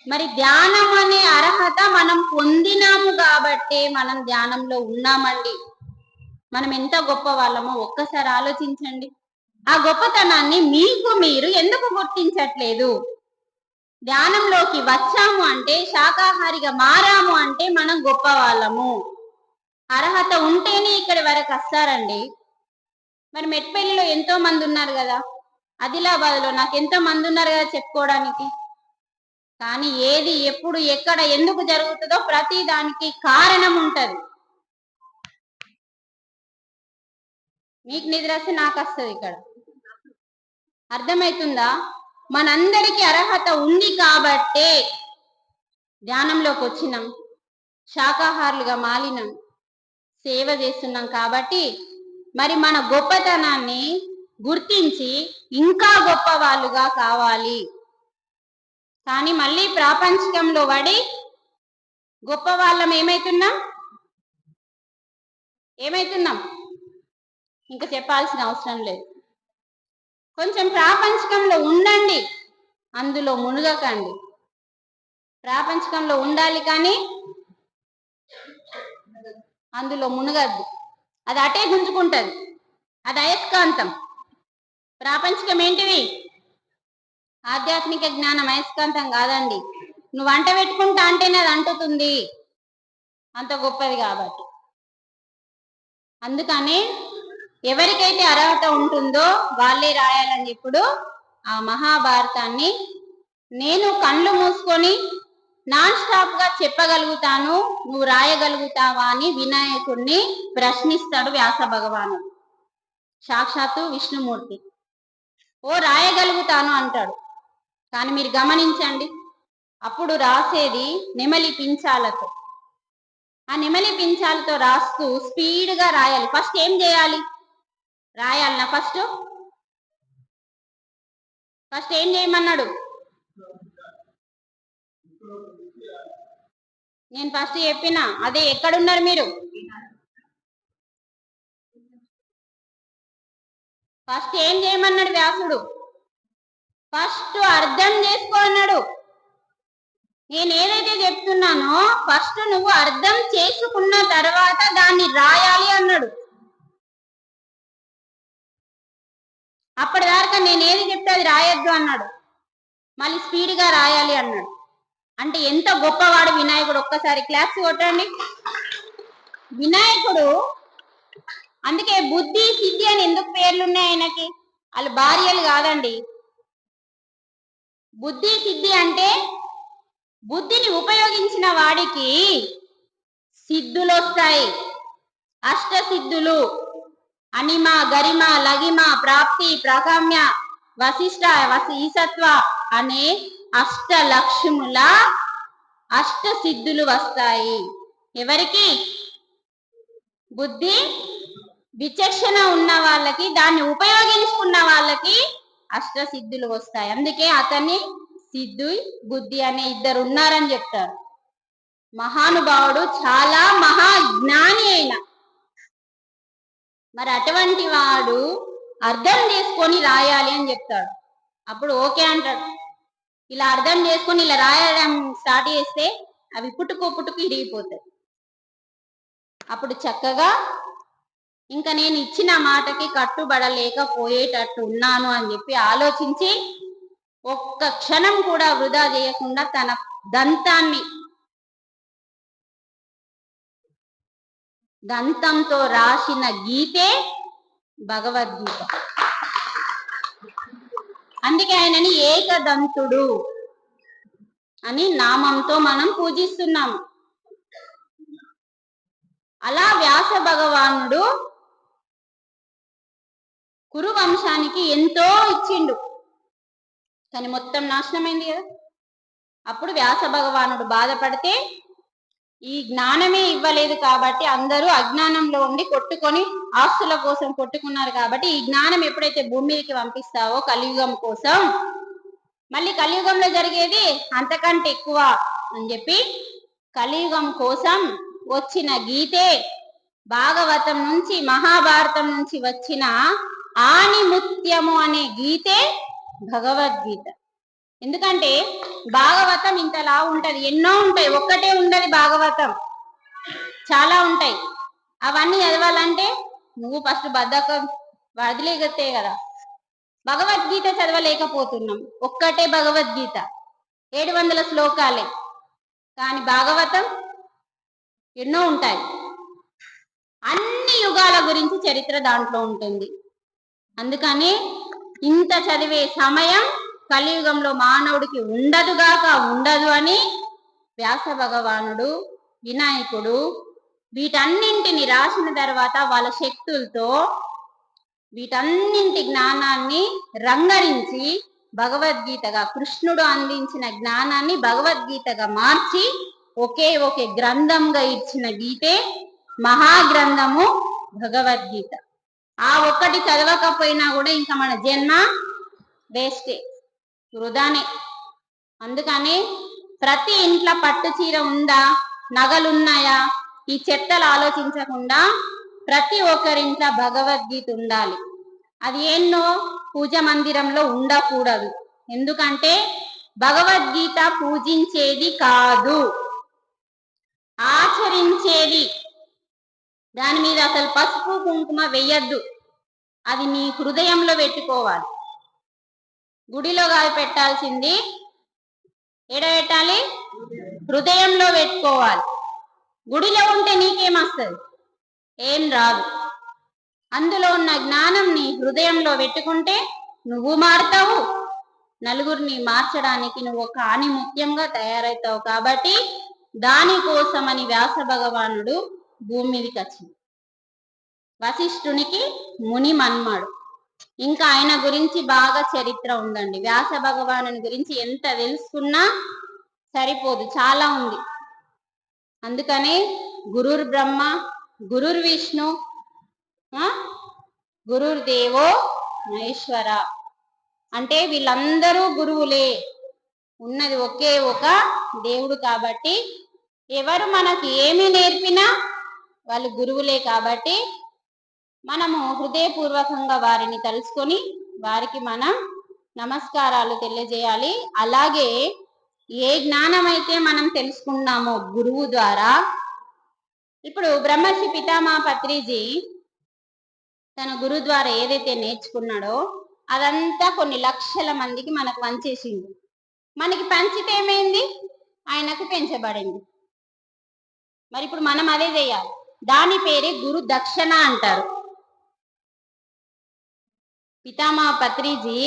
మరి ధ్యానం అనే అర్హత మనం పొందినాము కాబట్టే మనం ధ్యానంలో ఉన్నామండి. మనం ఎంత గొప్ప వాళ్ళమో ఒక్కసారి ఆలోచించండి. ఆ గొప్పతనాన్ని మీకు మీరు ఎందుకు గుర్తించట్లేదు? ధ్యానంలోకి వచ్చాము అంటే, శాకాహారిగా మారాము అంటే మనం గొప్ప వాళ్ళము. అర్హత ఉంటేనే ఇక్కడి వరకు వస్తారండి. మరి మెట్పల్లిలో ఎంతో మంది ఉన్నారు కదా, ఆదిలాబాద్ లో నాకు ఎంతో మంది ఉన్నారు కదా చెప్పుకోవడానికి. కానీ ఏది ఎప్పుడు ఎక్కడ ఎందుకు జరుగుతుందో ప్రతి దానికి కారణం ఉంటది. మీకు నిద్ర వస్తే నాకు వస్తుంది ఇక్కడ. అర్థమవుతుందా? మనందరికీ అర్హత ఉంది కాబట్టే ధ్యానంలోకి వచ్చినాం, శాకాహారులుగా మాలినాం, సేవ చేస్తున్నాం. కాబట్టి మరి మన గొప్పతనాన్ని గుర్తించి ఇంకా గొప్ప వాళ్ళుగా కావాలి. కానీ మళ్ళీ ప్రాపంచికంలో పడి గొప్ప వాళ్ళం ఏమైతున్నాం ఇంకా చెప్పాల్సిన అవసరం లేదు. కొంచెం ప్రాపంచికంలో ఉండండి, అందులో మునుగకండి. ప్రాపంచికంలో ఉండాలి కానీ అందులో మునగద్దు. అది అటే గుంజుకుంటది, అది అయస్కాంతం. ప్రాపంచికం ఏంటిది? ఆధ్యాత్మిక జ్ఞానం అయస్కాంతం కాదండి. నువ్వు వంట పెట్టుకుంటా అంటేనే అది అంటుతుంది, అంత గొప్పది కాబట్టి. అందుకనే ఎవరికైతే అర్హత ఉంటుందో వాళ్ళే రాయాలని చెప్పుడు ఆ మహాభారతాన్ని నేను కళ్ళు మూసుకొని నాన్ స్టాప్ గా చెప్పగలుగుతాను, నువ్వు రాయగలుగుతావా అని వినాయకుడిని ప్రశ్నిస్తాడు వ్యాస భగవానుడు, సాక్షాత్తు విష్ణుమూర్తి. ఓ రాయగలుగుతాను అంటాడు. కానీ మీరు గమనించండి, అప్పుడు రాసేది నెమలి పించాలతో. ఆ నెమలి పించాలతో రాస్తూ స్పీడ్గా రాయాలి. ఫస్ట్ ఏం చేయాలి? రాయాలనా? ఫస్ట్ ఏం చేయమన్నాడు? నేను ఫస్ట్ చెప్పినా అదే. ఎక్కడున్నారు మీరు? ఫస్ట్ ఏం చేయమన్నాడు వ్యాసుడు? ఫస్ట్ అర్థం చేసుకో అన్నాడు. నేను ఏదైతే చెప్తున్నానో ఫస్ట్ నువ్వు అర్థం చేసుకున్న తర్వాత దాన్ని రాయాలి అన్నాడు. అప్పటిదాకా నేను ఏది చెప్తే అది రాయొద్దు అన్నాడు. మళ్ళీ స్పీడ్గా రాయాలి అన్నాడు. అంటే ఎంత గొప్పవాడు వినాయకుడు! ఒక్కసారి క్లాప్స్ కొట్టండి. వినాయకుడు అందుకే బుద్ధి సిద్ధి అని ఎందుకు పేర్లున్నాయి ఆయనకి? వాళ్ళు భార్యలు కాదండి. బుద్ధి సిద్ధి అంటే బుద్ధిని ఉపయోగించిన వాడికి సిద్ధులు వస్తాయి. అష్ట సిద్ధులు: అనిమ, గరిమ, లగిమ, ప్రాప్తి, ప్రగమ్య, వశిష్ట, ఈసత్వ అనే అష్టలక్ష్ముల అష్ట సిద్ధులు వస్తాయి. ఎవరికి? బుద్ధి విచక్షణ ఉన్న వాళ్ళకి, దాన్ని ఉపయోగించుకున్న వాళ్ళకి అష్ట సిద్ధులు వస్తాయి. అందుకే అతన్ని సిద్ధు బుద్ధి అనే ఇద్దరు ఉన్నారని చెప్తారు. మహానుభావుడు, చాలా మహాజ్ఞాని అయిన. మరి అటువంటి వాడు అర్థం చేసుకొని రాయాలి అని చెప్తాడు. అప్పుడు ఓకే అంటాడు. ఇలా అర్థం చేసుకొని ఇలా రాయడం స్టార్ట్ చేస్తే అవి పుట్టుకు ఇరిగిపోతాయి. అప్పుడు చక్కగా ఇంకా నేను ఇచ్చిన మాటకి కట్టుబడలేకపోయేటట్టు ఉన్నాను అని చెప్పి ఆలోచించి ఒక్క క్షణం కూడా వృధా చేయకుండా తన దంతంతో రాసిన గీతే భగవద్గీత. అందుకే ఆయనని ఏకదంతుడు అని నామంతో మనం పూజిస్తున్నాము. అలా వ్యాస భగవానుడు కురు వంశానికి ఎంతో ఇచ్చిండు, కానీ మొత్తం నాశనమైంది కదా. అప్పుడు వ్యాస భగవానుడు బాధపడితే ఈ జ్ఞానమే ఇవ్వలేదు కాబట్టి అందరూ అజ్ఞానంలో ఉండి కొట్టుకొని ఆస్తుల కోసం కొట్టుకున్నారు. కాబట్టి ఈ జ్ఞానం ఎప్పుడైతే భూమి మీదకి పంపిస్తావో కలియుగం కోసం, మళ్ళీ కలియుగంలో జరిగేది అంతకంటే ఎక్కువ అని చెప్పి కలియుగం కోసం వచ్చిన గీతే భాగవతం నుంచి, మహాభారతం నుంచి వచ్చిన ఆణిముత్యము అనే గీతే భగవద్గీత. ఎందుకంటే భాగవతం ఇంతలా ఉంటది, ఎన్నో ఉంటాయి, ఒక్కటే ఉండదు భాగవతం, చాలా ఉంటాయి. అవన్నీ చదవాలంటే నువ్వు ఫస్ట్ బద్ధకం వదిలేగతే కదా. భగవద్గీత చదవలేకపోతున్నాం. ఒక్కటే భగవద్గీత 700 శ్లోకాలే. కానీ భాగవతం ఎన్నో ఉంటాయి. అన్ని యుగాల గురించి చరిత్ర దాంట్లో ఉంటుంది. అందుకని ఇంత చదివే సమయం కలియుగంలో మానవుడికి ఉండదు అని వ్యాస భగవానుడు, వినాయకుడు వీటన్నింటిని రాసిన తర్వాత వాళ్ళ శక్తులతో వీటన్నింటి జ్ఞానాన్ని రంగరించి భగవద్గీతగా, కృష్ణుడు అందించిన జ్ఞానాన్ని భగవద్గీతగా మార్చి ఒకే గ్రంథంగా ఇచ్చిన గీతే మహాగ్రంథము భగవద్గీత. ఆ ఒక్కటి చదవకపోయినా కూడా ఇంకా మన జన్మ వేస్టే, వృధానే. అందుకని ప్రతి ఇంట్లో పట్టు చీర ఉందా, నగలున్నాయా, ఈ చెత్తలు ఆలోచించకుండా ప్రతి ఒక్కరింట్లో భగవద్గీత ఉండాలి. అది ఎన్నో పూజ మందిరంలో ఉండకూడదు. ఎందుకంటే భగవద్గీత పూజించేది కాదు, ఆచరించేది. దాని మీద అసలు పసుపు కుంకుమ వెయ్యద్దు. అది నీ హృదయంలో పెట్టుకోవాలి. గుడిలో కాదు పెట్టాల్సింది, ఎడ పెట్టాలి? హృదయంలో పెట్టుకోవాలి. గుడిలో ఉంటే నీకేమొస్తుంది? ఏం రాదు. అందులో ఉన్న జ్ఞానం నీ హృదయంలో పెట్టుకుంటే నువ్వు మారుతావు, నలుగురిని మార్చడానికి నువ్వు ఒక ఆణిముత్యంగా తయారవుతావు. కాబట్టి దానికోసమని వ్యాస భగవానుడు భూమి మీదకి వచ్చింది. వశిష్ఠునికి ముని మన్మాడు. ఇంకా ఆయన గురించి బాగా చరిత్ర ఉందండి. వ్యాస భగవాను గురించి ఎంత తెలుసుకున్నా సరిపోదు, చాలా ఉంది. అందుకనే గురుర్ బ్రహ్మ, గురుర్ విష్ణు, గురుర్ దేవో మహేశ్వర అంటే వీళ్ళందరూ గురువులే. ఉన్నది ఒకే ఒక దేవుడు. కాబట్టి ఎవరు మనకి ఏమి నేర్పినా వాళ్ళు గురువులే. కాబట్టి మనము హృదయపూర్వకంగా వారిని తలుసుకొని వారికి మనం నమస్కారాలు తెలియజేయాలి. అలాగే ఏ జ్ఞానం అయితే మనం తెలుసుకున్నామో గురువు ద్వారా, ఇప్పుడు బ్రహ్మర్షి పితామహ పత్రిజీ తన గురువు ద్వారా ఏదైతే నేర్చుకున్నాడో అదంతా కొన్ని లక్షల మందికి మనకు పంచేసింది. మనకి పంచితే ఏమైంది? ఆయనకు పెంచబడింది. మరి ఇప్పుడు మనం అదే చేయాలి. దాని పేరే గురు దక్షిణ అంటారు. పితామహ పత్రిజీ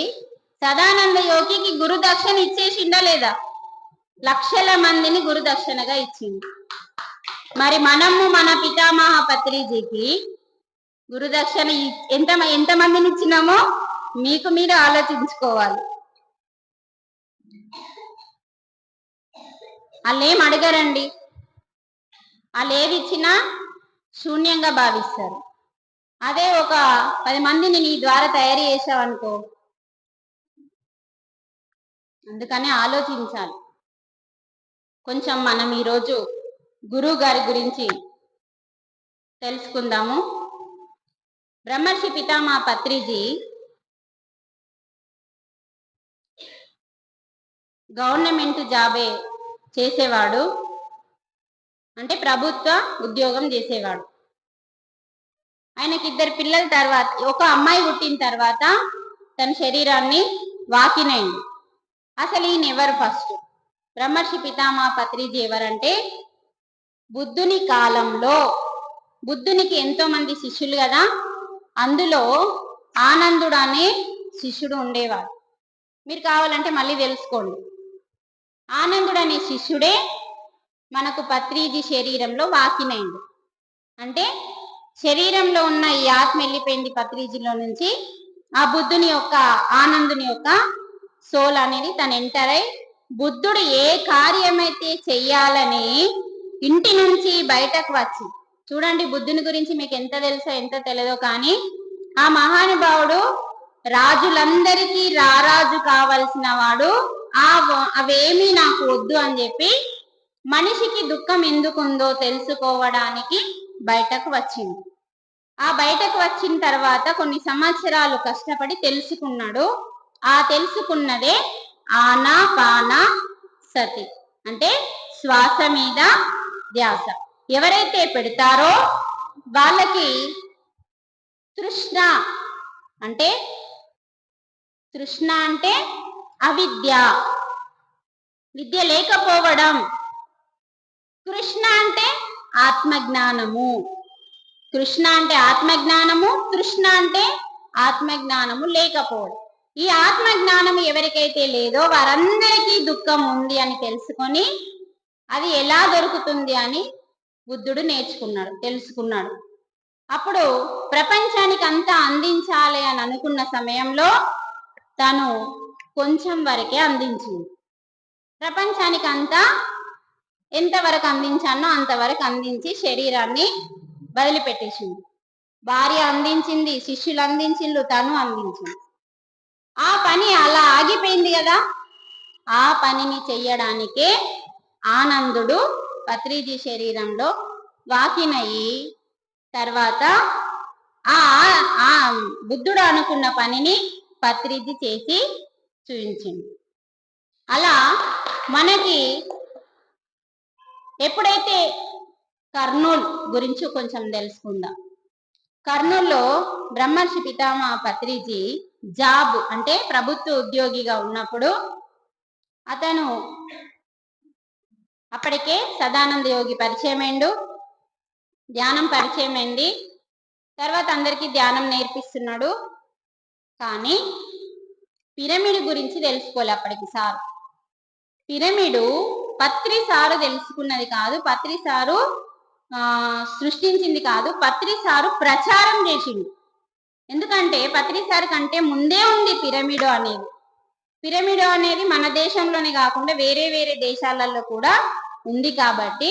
సదానంద యోగికి గురు దక్షిణ ఇచ్చేసిందా లేదా? లక్షల మందిని గురు దక్షిణగా ఇచ్చింది. మరి మనము మన పితామహ పత్రిజీకి గురు దక్షిణ ఎంత మందిని ఇచ్చినామో మీకు మీరు ఆలోచించుకోవాలి. వాళ్ళు ఏం అడగరండి. వాళ్ళు ఏది ఇచ్చినా శూన్యంగా భావిస్తారు. అదే ఒక 10 మందిని నీ ద్వారా తయారు చేసావనుకో. అందుకనే ఆలోచించాలి. కొంచెం మనం ఈరోజు గురువు గారి గురించి తెలుసుకుందాము. బ్రహ్మర్షి పితామహ పత్రిజీ గవర్నమెంట్ జాబే చేసేవాడు, అంటే ప్రభుత్వ ఉద్యోగం చేసేవాడు. ఆయనకి 2 పిల్లల తర్వాత, ఒక అమ్మాయి పుట్టిన తర్వాత తన శరీరాన్ని వాకినైంది. అసలు ఈయన ఎవరు? ఫస్ట్ బ్రహ్మర్షి పితామహ పత్రిజీ ఎవరంటే, బుద్ధుని కాలంలో, బుద్ధునికి ఎంతో మంది శిష్యులు కదా, అందులో ఆనందుడు అనే శిష్యుడు ఉండేవాడు. మీరు కావాలంటే మళ్ళీ తెలుసుకోండి. ఆనందుడు అనే శిష్యుడే మనకు పత్రిజీ శరీరంలో వాకినైంది. అంటే శరీరంలో ఉన్న ఈ ఆత్మ వెళ్ళిపోయింది పత్రిజీలో నుంచి. ఆ బుద్ధుని యొక్క, ఆనందుని యొక్క సోల్ అనేది తను ఎంటర్ అయి, బుద్ధుడు ఏ కార్యమైతే చెయ్యాలని ఇంటి నుంచి బయటకు వచ్చి, చూడండి బుద్ధుని గురించి మీకు ఎంత తెలుసో ఎంత తెలియదో కానీ, ఆ మహానుభావుడు రాజులందరికీ రారాజు కావలసిన వాడు. అవేమీ నాకు వద్దు అని చెప్పి మనిషికి దుఃఖం ఎందుకుందో తెలుసుకోవడానికి బయటకు వచ్చింది. ఆ బయటకు వచ్చిన తర్వాత కొన్ని సంవత్సరాలు కష్టపడి తెలుసుకున్నాడు. ఆ తెలుసుకున్నదే ఆనాపాన సతి, అంటే శ్వాస మీద ధ్యాస. ఎవరైతే పెడతారో వాళ్ళకి తృష్ణ, అంటే తృష్ణ అంటే అవిద్య, విద్య లేకపోవడం. కృష్ణ అంటే ఆత్మజ్ఞానము. కృష్ణ అంటే ఆత్మజ్ఞానము, తృష్ణ అంటే ఆత్మజ్ఞానము లేకపోవడం. ఈ ఆత్మజ్ఞానం ఎవరికైతే లేదో వారందరికీ దుఃఖం ఉంది అని తెలుసుకొని అది ఎలా దొరుకుతుంది అని బుద్ధుడు తెలుసుకున్నాడు. అప్పుడు ప్రపంచానికి అంతా అందించాలి అని అనుకున్న సమయంలో తను కొంచెం వరకే అందించింది. ప్రపంచానికి అంతా ఎంతవరకు అందించానో అంతవరకు అందించి శరీరాన్ని వదిలిపెట్టేసింది. భార్య అందించింది, శిష్యులు అందించిండ్రు, తను అందించింది. ఆ పని అలా ఆగిపోయింది కదా. ఆ పనిని చెయ్యడానికే ఆనందుడు పత్రిజీ శరీరంలో వాకినయి తర్వాత ఆ బుద్ధుడు అనుకున్న పనిని పత్రిజీ చేసి చూపించింది. అలా మనకి ఎప్పుడైతే కర్నూలు గురించి కొంచెం తెలుసుకుందాం. కర్నూలులో బ్రహ్మర్షి పితామహ పత్రిజీ జాబ్ అంటే ప్రభుత్వ ఉద్యోగిగా ఉన్నప్పుడు అతను అప్పటికే సదానంద యోగి పరిచయం అయిండు, ధ్యానం పరిచయం అయింది. తర్వాత అందరికీ ధ్యానం నేర్పిస్తున్నాడు. కానీ పిరమిడ్ గురించి తెలుసుకోలే అప్పటికి సారు. పిరమిడ్ పత్రి సారు తెలుసుకున్నది కాదు, పత్రి సారు సృష్టించింది కాదు, పత్రి సారు ప్రచారం చేసింది. ఎందుకంటే పత్రి సార్ కంటే ముందే ఉంది పిరమిడ్ అనేది. పిరమిడ్ అనేది మన దేశంలోనే కాకుండా వేరే వేరే దేశాలలో కూడా ఉంది కాబట్టి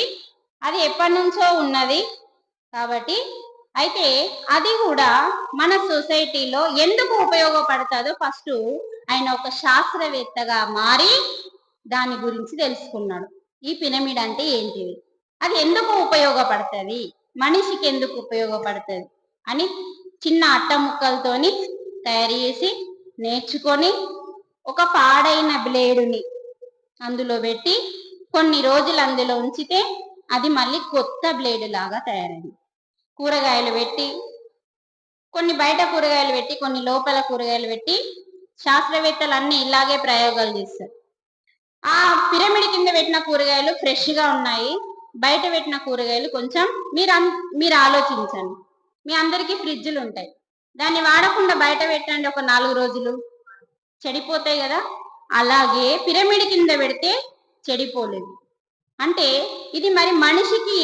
అది ఎప్పటి నుంచో ఉన్నది కాబట్టి అయితే అది కూడా మన సొసైటీలో ఎందుకు ఉపయోగపడుతుందో ఫస్ట్ ఆయన ఒక శాస్త్రవేత్తగా మారి దాని గురించి తెలుసుకున్నాడు. ఈ పిరమిడ్ అంటే ఏంటిది, అది ఎందుకు ఉపయోగపడుతుంది, మనిషికి ఎందుకు ఉపయోగపడుతుంది అని చిన్న అట్ట ముక్కలతోని తయారు చేసి నేర్చుకొని ఒక పాడైన బ్లేడుని అందులో పెట్టి కొన్ని రోజులు అందులో ఉంచితే అది మళ్ళీ కొత్త బ్లేడు లాగా తయారైంది. కూరగాయలు పెట్టి కొన్ని బయట కూరగాయలు పెట్టి కొన్ని లోపల కూరగాయలు పెట్టి శాస్త్రవేత్తలు అన్ని ఇలాగే ప్రయోగాలు చేస్తారు. ఆ పిరమిడ్ కింద పెట్టిన కూరగాయలు ఫ్రెష్గా ఉన్నాయి, బయట పెట్టిన కూరగాయలు కొంచెం మీరు ఆలోచించండి. మీ అందరికీ ఫ్రిడ్జ్లు ఉంటాయి, దాన్ని వాడకుండా బయట పెట్టండి, ఒక 4 రోజులు చెడిపోతాయి కదా. అలాగే పిరమిడ్ కింద పెడితే చెడిపోలేదు. అంటే ఇది మరి మనిషికి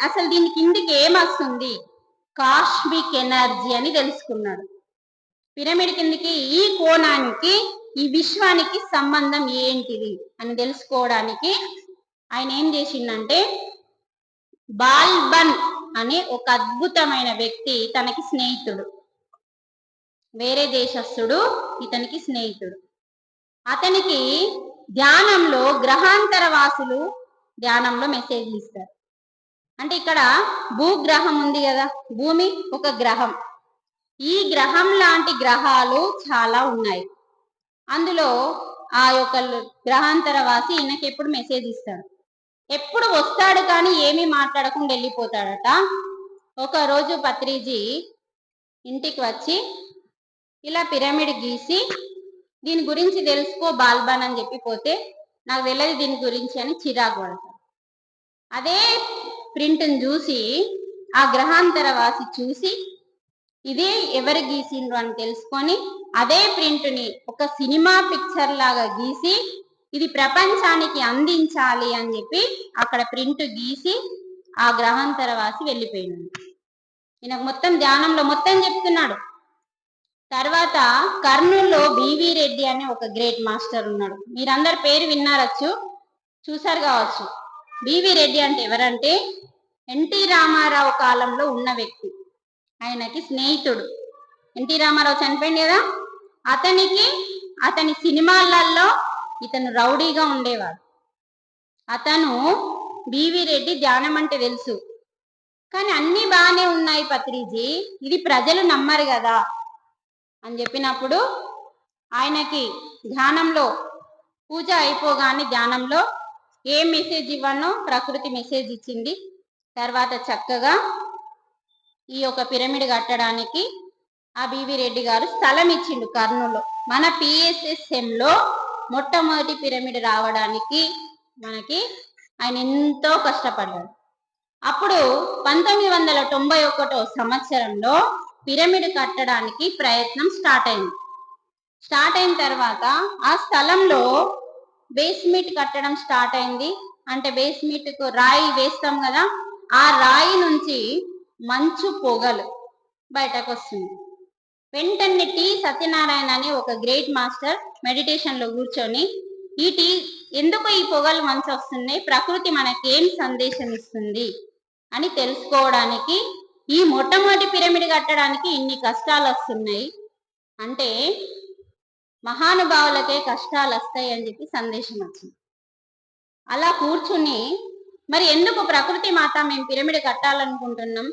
అసలు దీని కిందికి ఏమొస్తుంది, కాస్మిక్ ఎనర్జీ అని తెలుసుకున్నాడు. పిరమిడ్ కిందికి ఈ కోణానికి ఈ విశ్వానికి సంబంధం ఏంటిది అని తెలుసుకోవడానికి ఆయన ఏం చేసిందంటే బాల్బన్ అనే ఒక అద్భుతమైన వ్యక్తి తనకి స్నేహితుడు, వేరే దేశస్థుడు, ఇతనికి స్నేహితుడు. అతనికి ధ్యానంలో గ్రహాంతర వాసులు ధ్యానంలో మెసేజ్లు ఇస్తారు. అంటే ఇక్కడ భూగ్రహం ఉంది కదా, భూమి ఒక గ్రహం, ఈ గ్రహం లాంటి గ్రహాలు చాలా ఉన్నాయి. అందులో ఆ యొక్క గ్రహాంతర వాసి ఈయనకి ఎప్పుడు మెసేజ్ ఇస్తాడు, ఎప్పుడు వస్తాడు కానీ ఏమీ మాట్లాడకుండా వెళ్ళిపోతాడట. ఒక రోజు పత్రిజీ ఇంటికి వచ్చి ఇలా పిరమిడ్ గీసి దీని గురించి తెలుసుకో బాల్బన్ అని చెప్పిపోతే నాకు తెలియదు దీని గురించి అని చిరాకు పడతాడు. అదే ప్రింట్ని చూసి ఆ గ్రహాంతర వాసి చూసి ఇదే ఎవరు గీసిండ్రు అని తెలుసుకొని అదే ప్రింట్ని ఒక సినిమా పిక్చర్ లాగా గీసి ఇది ప్రపంచానికి అందించాలి అని చెప్పి అక్కడ ప్రింట్ గీసి ఆ గ్రహాంతర వాసి వెళ్ళిపోయినాడు. ఈయనకు మొత్తం ధ్యానంలో మొత్తం చెప్తున్నాడు. తర్వాత కర్నూలులో బివి రెడ్డి అనే ఒక గ్రేట్ మాస్టర్ ఉన్నాడు. మీరందరు పేరు విన్నారచ్చు, చూసారు కావచ్చు. బివి రెడ్డి అంటే ఎవరంటే ఎన్టీ రామారావు కాలంలో ఉన్న వ్యక్తి, ఆయనకి స్నేహితుడు. ఎన్టీ రామారావు చనిపోయింది కదా, అతని సినిమాలలో ఇతను రౌడీగా ఉండేవాడు. అతను బివి రెడ్డి ధ్యానం అంటే తెలుసు, కానీ అన్ని బాగానే ఉన్నాయి పత్రిజీ, ఇది ప్రజలు నమ్మరు కదా అని చెప్పినప్పుడు ఆయనకి ధ్యానంలో పూజ అయిపోగానే ధ్యానంలో ఏం మెసేజ్ ఇవ్వనో ప్రకృతి మెసేజ్ ఇచ్చింది. తర్వాత చక్కగా ఈ యొక్క పిరమిడ్ కట్టడానికి ఆ బివి రెడ్డి గారు స్థలం ఇచ్చిండు కర్నూలులో. మన PSSM లో మొట్టమొదటి పిరమిడ్ రావడానికి మనకి ఆయన ఎంతో కష్టపడ్డాడు. అప్పుడు 1991 సంవత్సరంలో పిరమిడ్ కట్టడానికి ప్రయత్నం స్టార్ట్ అయింది. స్టార్ట్ అయిన తర్వాత ఆ స్థలంలో బేస్మెంట్ కట్టడం స్టార్ట్ అయింది. అంటే బేస్మెంట్ కు రాయి వేస్తాం కదా, ఆ రాయి నుంచి మంచు పొగలు బయటకు వస్తుంది. వెంటనే టి సత్యనారాయణ అనే ఒక గ్రేట్ మాస్టర్ మెడిటేషన్ లో కూర్చొని ఎందుకు ఈ పొగలు మంచి వస్తున్నాయి, ప్రకృతి మనకి ఏం సందేశం ఇస్తుంది అని తెలుసుకోవడానికి ఈ మొట్టమొదటి పిరమిడ్ కట్టడానికి ఇన్ని కష్టాలు వస్తున్నాయి అంటే మహానుభావులకే కష్టాలు వస్తాయి అని చెప్పి సందేశం వచ్చింది. అలా కూర్చుని మరి ఎందుకు ప్రకృతి మాత మేము పిరమిడ్ కట్టాలనుకుంటున్నాం,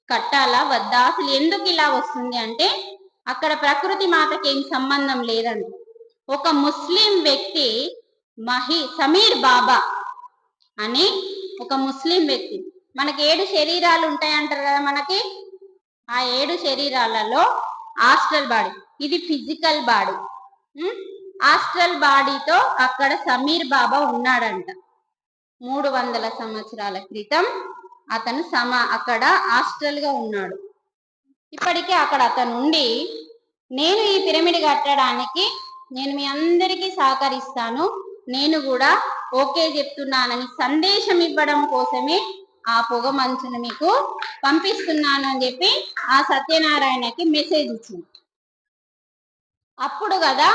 కట్టాలా వద్దా, అసలు ఎందుకు ఇలా వస్తుంది అంటే అక్కడ ప్రకృతి మాతకి ఏం సంబంధం లేదండి. ఒక ముస్లిం వ్యక్తి సమీర్ బాబా అని ఒక ముస్లిం వ్యక్తి, మనకి 7 శరీరాలు ఉంటాయంటారు కదా, మనకి ఆ 7 శరీరాలలో ఆస్ట్రల్ బాడీ, ఇది ఫిజికల్ బాడీ. ఆస్ట్రల్ బాడీతో అక్కడ సమీర్ బాబా ఉన్నాడంట. 300 సంవత్సరాల క్రితం అతను అక్కడ ఆస్ట్రల్ గా ఉన్నాడు. ఇప్పటికే అక్కడ అతను ఉండి నేను ఈ పిరమిడ్ కట్టడానికి నేను మీ అందరికీ సహకరిస్తాను, నేను కూడా ఓకే చెప్తున్నానని సందేశం ఇవ్వడం కోసమే ఆ పొగ మంచును మీకు పంపిస్తున్నాను అని చెప్పి ఆ సత్యనారాయణకి మెసేజ్ ఇచ్చింది. అప్పుడు కదా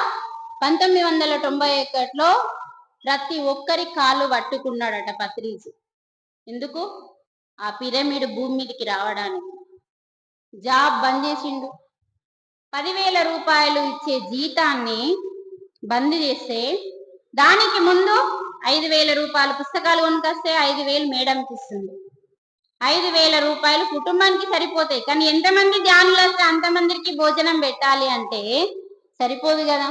1991లో ప్రతి ఒక్కరి కాళ్ళు పట్టుకున్నాడట పత్రిజీ. ఎందుకు? ఆ పిరమిడ్ భూమి మీదకి రావడానికి. జాబ్ బంద్ చేసిండు. 10,000 రూపాయలు ఇచ్చే జీతాన్ని బంద్ చేస్తే దానికి ముందు 5,000 రూపాయలు పుస్తకాలు కొనుకొస్తే 5,000 మేడంకి ఇస్తుంది. 5,000 రూపాయలు కుటుంబానికి సరిపోతాయి. కానీ ఎంతమంది ధ్యానులు వస్తే అంతమందికి భోజనం పెట్టాలి అంటే సరిపోదు కదా.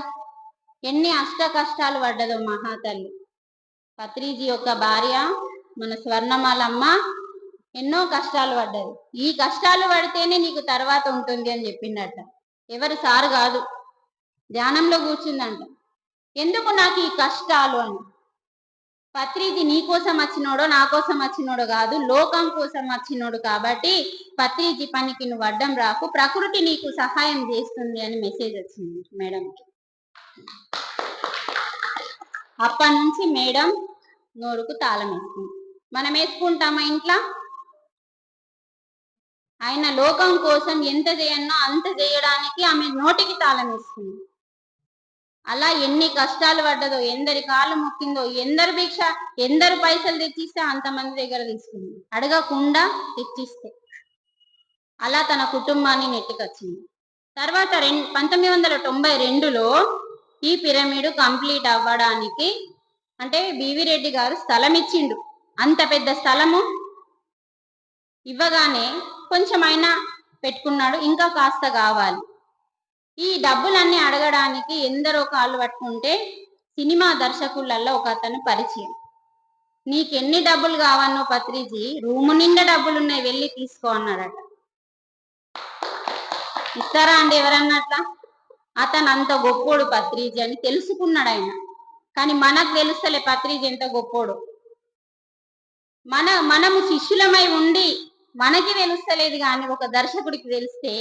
ఎన్ని అష్ట కష్టాలు పడ్డదో మహాతల్లి. పత్రిజీ యొక్క భార్య మన స్వర్ణమాలమ్మ ఎన్నో కష్టాలు పడ్డది. ఈ కష్టాలు పడితేనే నీకు తర్వాత ఉంటుంది అని చెప్పిండట. ఎవరు సారు కాదు, ధ్యానంలో కూర్చుందంట. ఎందుకు నాకు ఈ కష్టాలు అని. పత్రిజీ నీ కోసం వచ్చినోడో నా కోసం వచ్చినోడు కాదు, లోకం కోసం వచ్చినోడు కాబట్టి పత్రిజీ పనికి నువ్వు అడ్డం రాకు, ప్రకృతి నీకు సహాయం చేస్తుంది అని మెసేజ్ వచ్చింది మేడంకి. అప్పటి నుంచి మేడం నోరుకు తాళం వేస్తుంది. మనం వేసుకుంటామా ఇంట్లో? ఆయన లోకం కోసం ఎంత చేయన్నో అంత చేయడానికి ఆమె నోటికి తాళం వేస్తుంది. అలా ఎన్ని కష్టాలు పడ్డదో, ఎందరి కాళ్ళు మొక్కిందో, ఎందరు పైసలు తెచ్చిస్తే అంతమంది దగ్గర తీసుకుంది, అడగకుండా తెచ్చిస్తే. అలా తన కుటుంబాన్ని నెట్టుకొచ్చింది. తర్వాత 1992లో ఈ పిరమిడ్ కంప్లీట్ అవ్వడానికి అంటే బివి రెడ్డి గారు స్థలం ఇచ్చిండు. అంత పెద్ద స్థలము ఇవ్వగానే కొంచెం అయినా పెట్టుకున్నాడు, ఇంకా కాస్త కావాలి. ఈ డబ్బులన్నీ అడగడానికి ఎందరో కాళ్ళు పట్టుకుంటే సినిమా దర్శకులలో ఒక అతను పరిచయం. నీకెన్ని డబ్బులు కావన్నో పత్రిజీ, రూము నిండా డబ్బులున్నాయి, వెళ్ళి తీసుకో అన్నాడట. ఇస్తారా అండి ఎవరన్నా అట్లా? అతను అంత గొప్పోడు పత్రిజీ అని తెలుసుకున్నాడు ఆయన. కానీ మనకు తెలుస్తలే పత్రిజీ ఎంత గొప్పోడు. మనము శిష్యులమై ఉండి మనకి తెలుస్తలేదు, కానీ ఒక దర్శకుడికి తెలిస్తే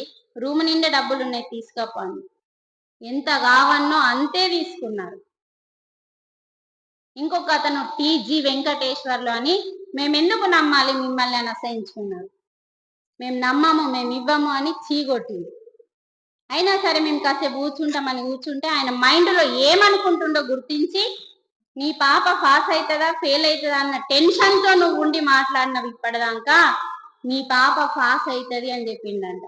రూము నిండా డబ్బులు ఉన్నాయి తీసుకోపోండి, ఎంత కావన్నో అంతే తీసుకున్నారు. ఇంకొక అతను టీజీ వెంకటేశ్వర్లు అని, మేము ఎందుకు నమ్మాలి మిమ్మల్ని అని అసహించుకున్నారు. మేము నమ్మము, మేము ఇవ్వము అని చీగొట్టింది. అయినా సరే మేము కాసేపు కూర్చుంటామని కూర్చుంటే ఆయన మైండ్లో ఏమనుకుంటుండో గుర్తించి, నీ పాప పాస్ అవుతుందా ఫెయిల్ అవుతుందా అన్న టెన్షన్తో నువ్వు ఉండి మాట్లాడినవి ఇప్పటిదాకా, నీ పాప పాస్ అవుతుంది అని చెప్పిండంట.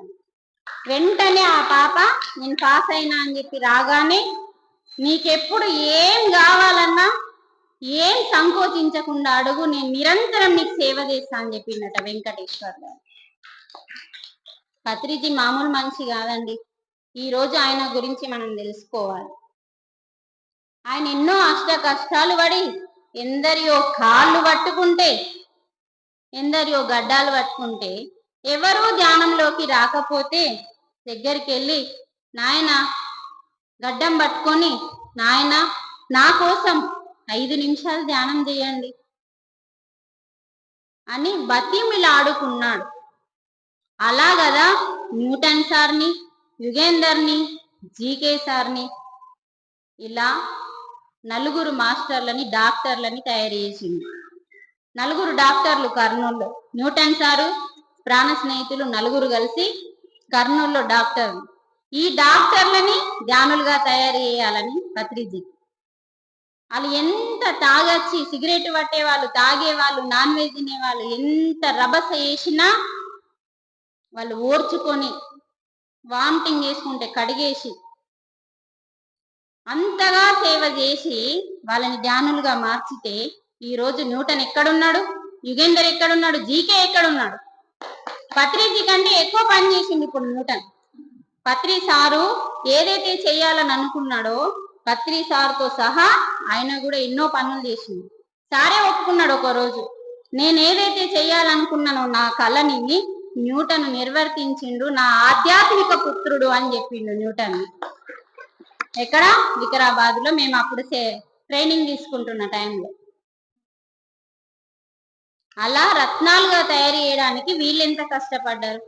వెంటనే ఆ పాప నేను పాస్ అయినా అని చెప్పి రాగానే, నీకెప్పుడు ఏం కావాలన్నా ఏం సంకోచించకుండా అడుగు, నేను నిరంతరం నీకు సేవ చేస్తా అని చెప్పిండట వెంకటేశ్వర్ గారు. పత్రిజీ మామూలు మనిషి కాదండి. ఈ రోజు ఆయన గురించి మనం తెలుసుకోవాలి. ఆయన ఎన్నో అష్ట కష్టాలు పడి ఎందరియో కాళ్ళు పట్టుకుంటే, ఎందరియో గడ్డాలు పట్టుకుంటే, ఎవరూ ధ్యానంలోకి రాకపోతే దగ్గరికి వెళ్ళి, నాయనా గడ్డం పట్టుకొని, నాయన నా కోసం 5 నిమిషాలు ధ్యానం చేయండి అని బతిమిలాడుకున్నాడు. అలా కదా న్యూటన్ సార్ని, యుగేందర్ని, జీకే సార్ని ఇలా నలుగురు మాస్టర్లని, డాక్టర్లని తయారు చేసింది. నలుగురు డాక్టర్లు కర్నూలులో, న్యూటన్ సారు, ప్రాణ స్నేహితులు నలుగురు కలిసి కర్నూలులో డాక్టర్లు. ఈ డాక్టర్లని ధ్యానులుగా తయారు చేయాలని పత్రిజీ. వాళ్ళు ఎంత తాగొచ్చి సిగరెట్ పట్టేవాళ్ళు, తాగేవాళ్ళు, నాన్ వెజ్ తినేవాళ్ళు, ఎంత రభస చేసినా వాళ్ళు ఓర్చుకొని వామిటింగ్ చేసుకుంటే కడిగేసి అంతగా సేవ చేసి వాళ్ళని ధ్యానులుగా మార్చితే ఈ రోజు న్యూటన్ ఎక్కడున్నాడు, యుగేందర్ ఎక్కడున్నాడు, జీకే ఎక్కడున్నాడు? పత్రిజీ కంటే ఎక్కువ పని చేసింది ఇప్పుడు న్యూటన్. పత్రి సారు ఏదైతే చేయాలని అనుకున్నాడో పత్రి సార్తో సహా ఆయన కూడా ఎన్నో పనులు చేసింది. సారే ఒప్పుకున్నాడు ఒక రోజు, నేను ఏదైతే చేయాలనుకున్నానో నా కళని న్యూటన్ నిర్వర్తించిండు, నా ఆధ్యాత్మిక పుత్రుడు అని చెప్పిండు న్యూటన్. ఎక్కడ? వికారాబాద్ లో. మేము అప్పుడు ట్రైనింగ్ తీసుకుంటున్న టైంలో. అలా రత్నాలుగా తయారు చేయడానికి వీళ్ళెంత కష్టపడ్డారు.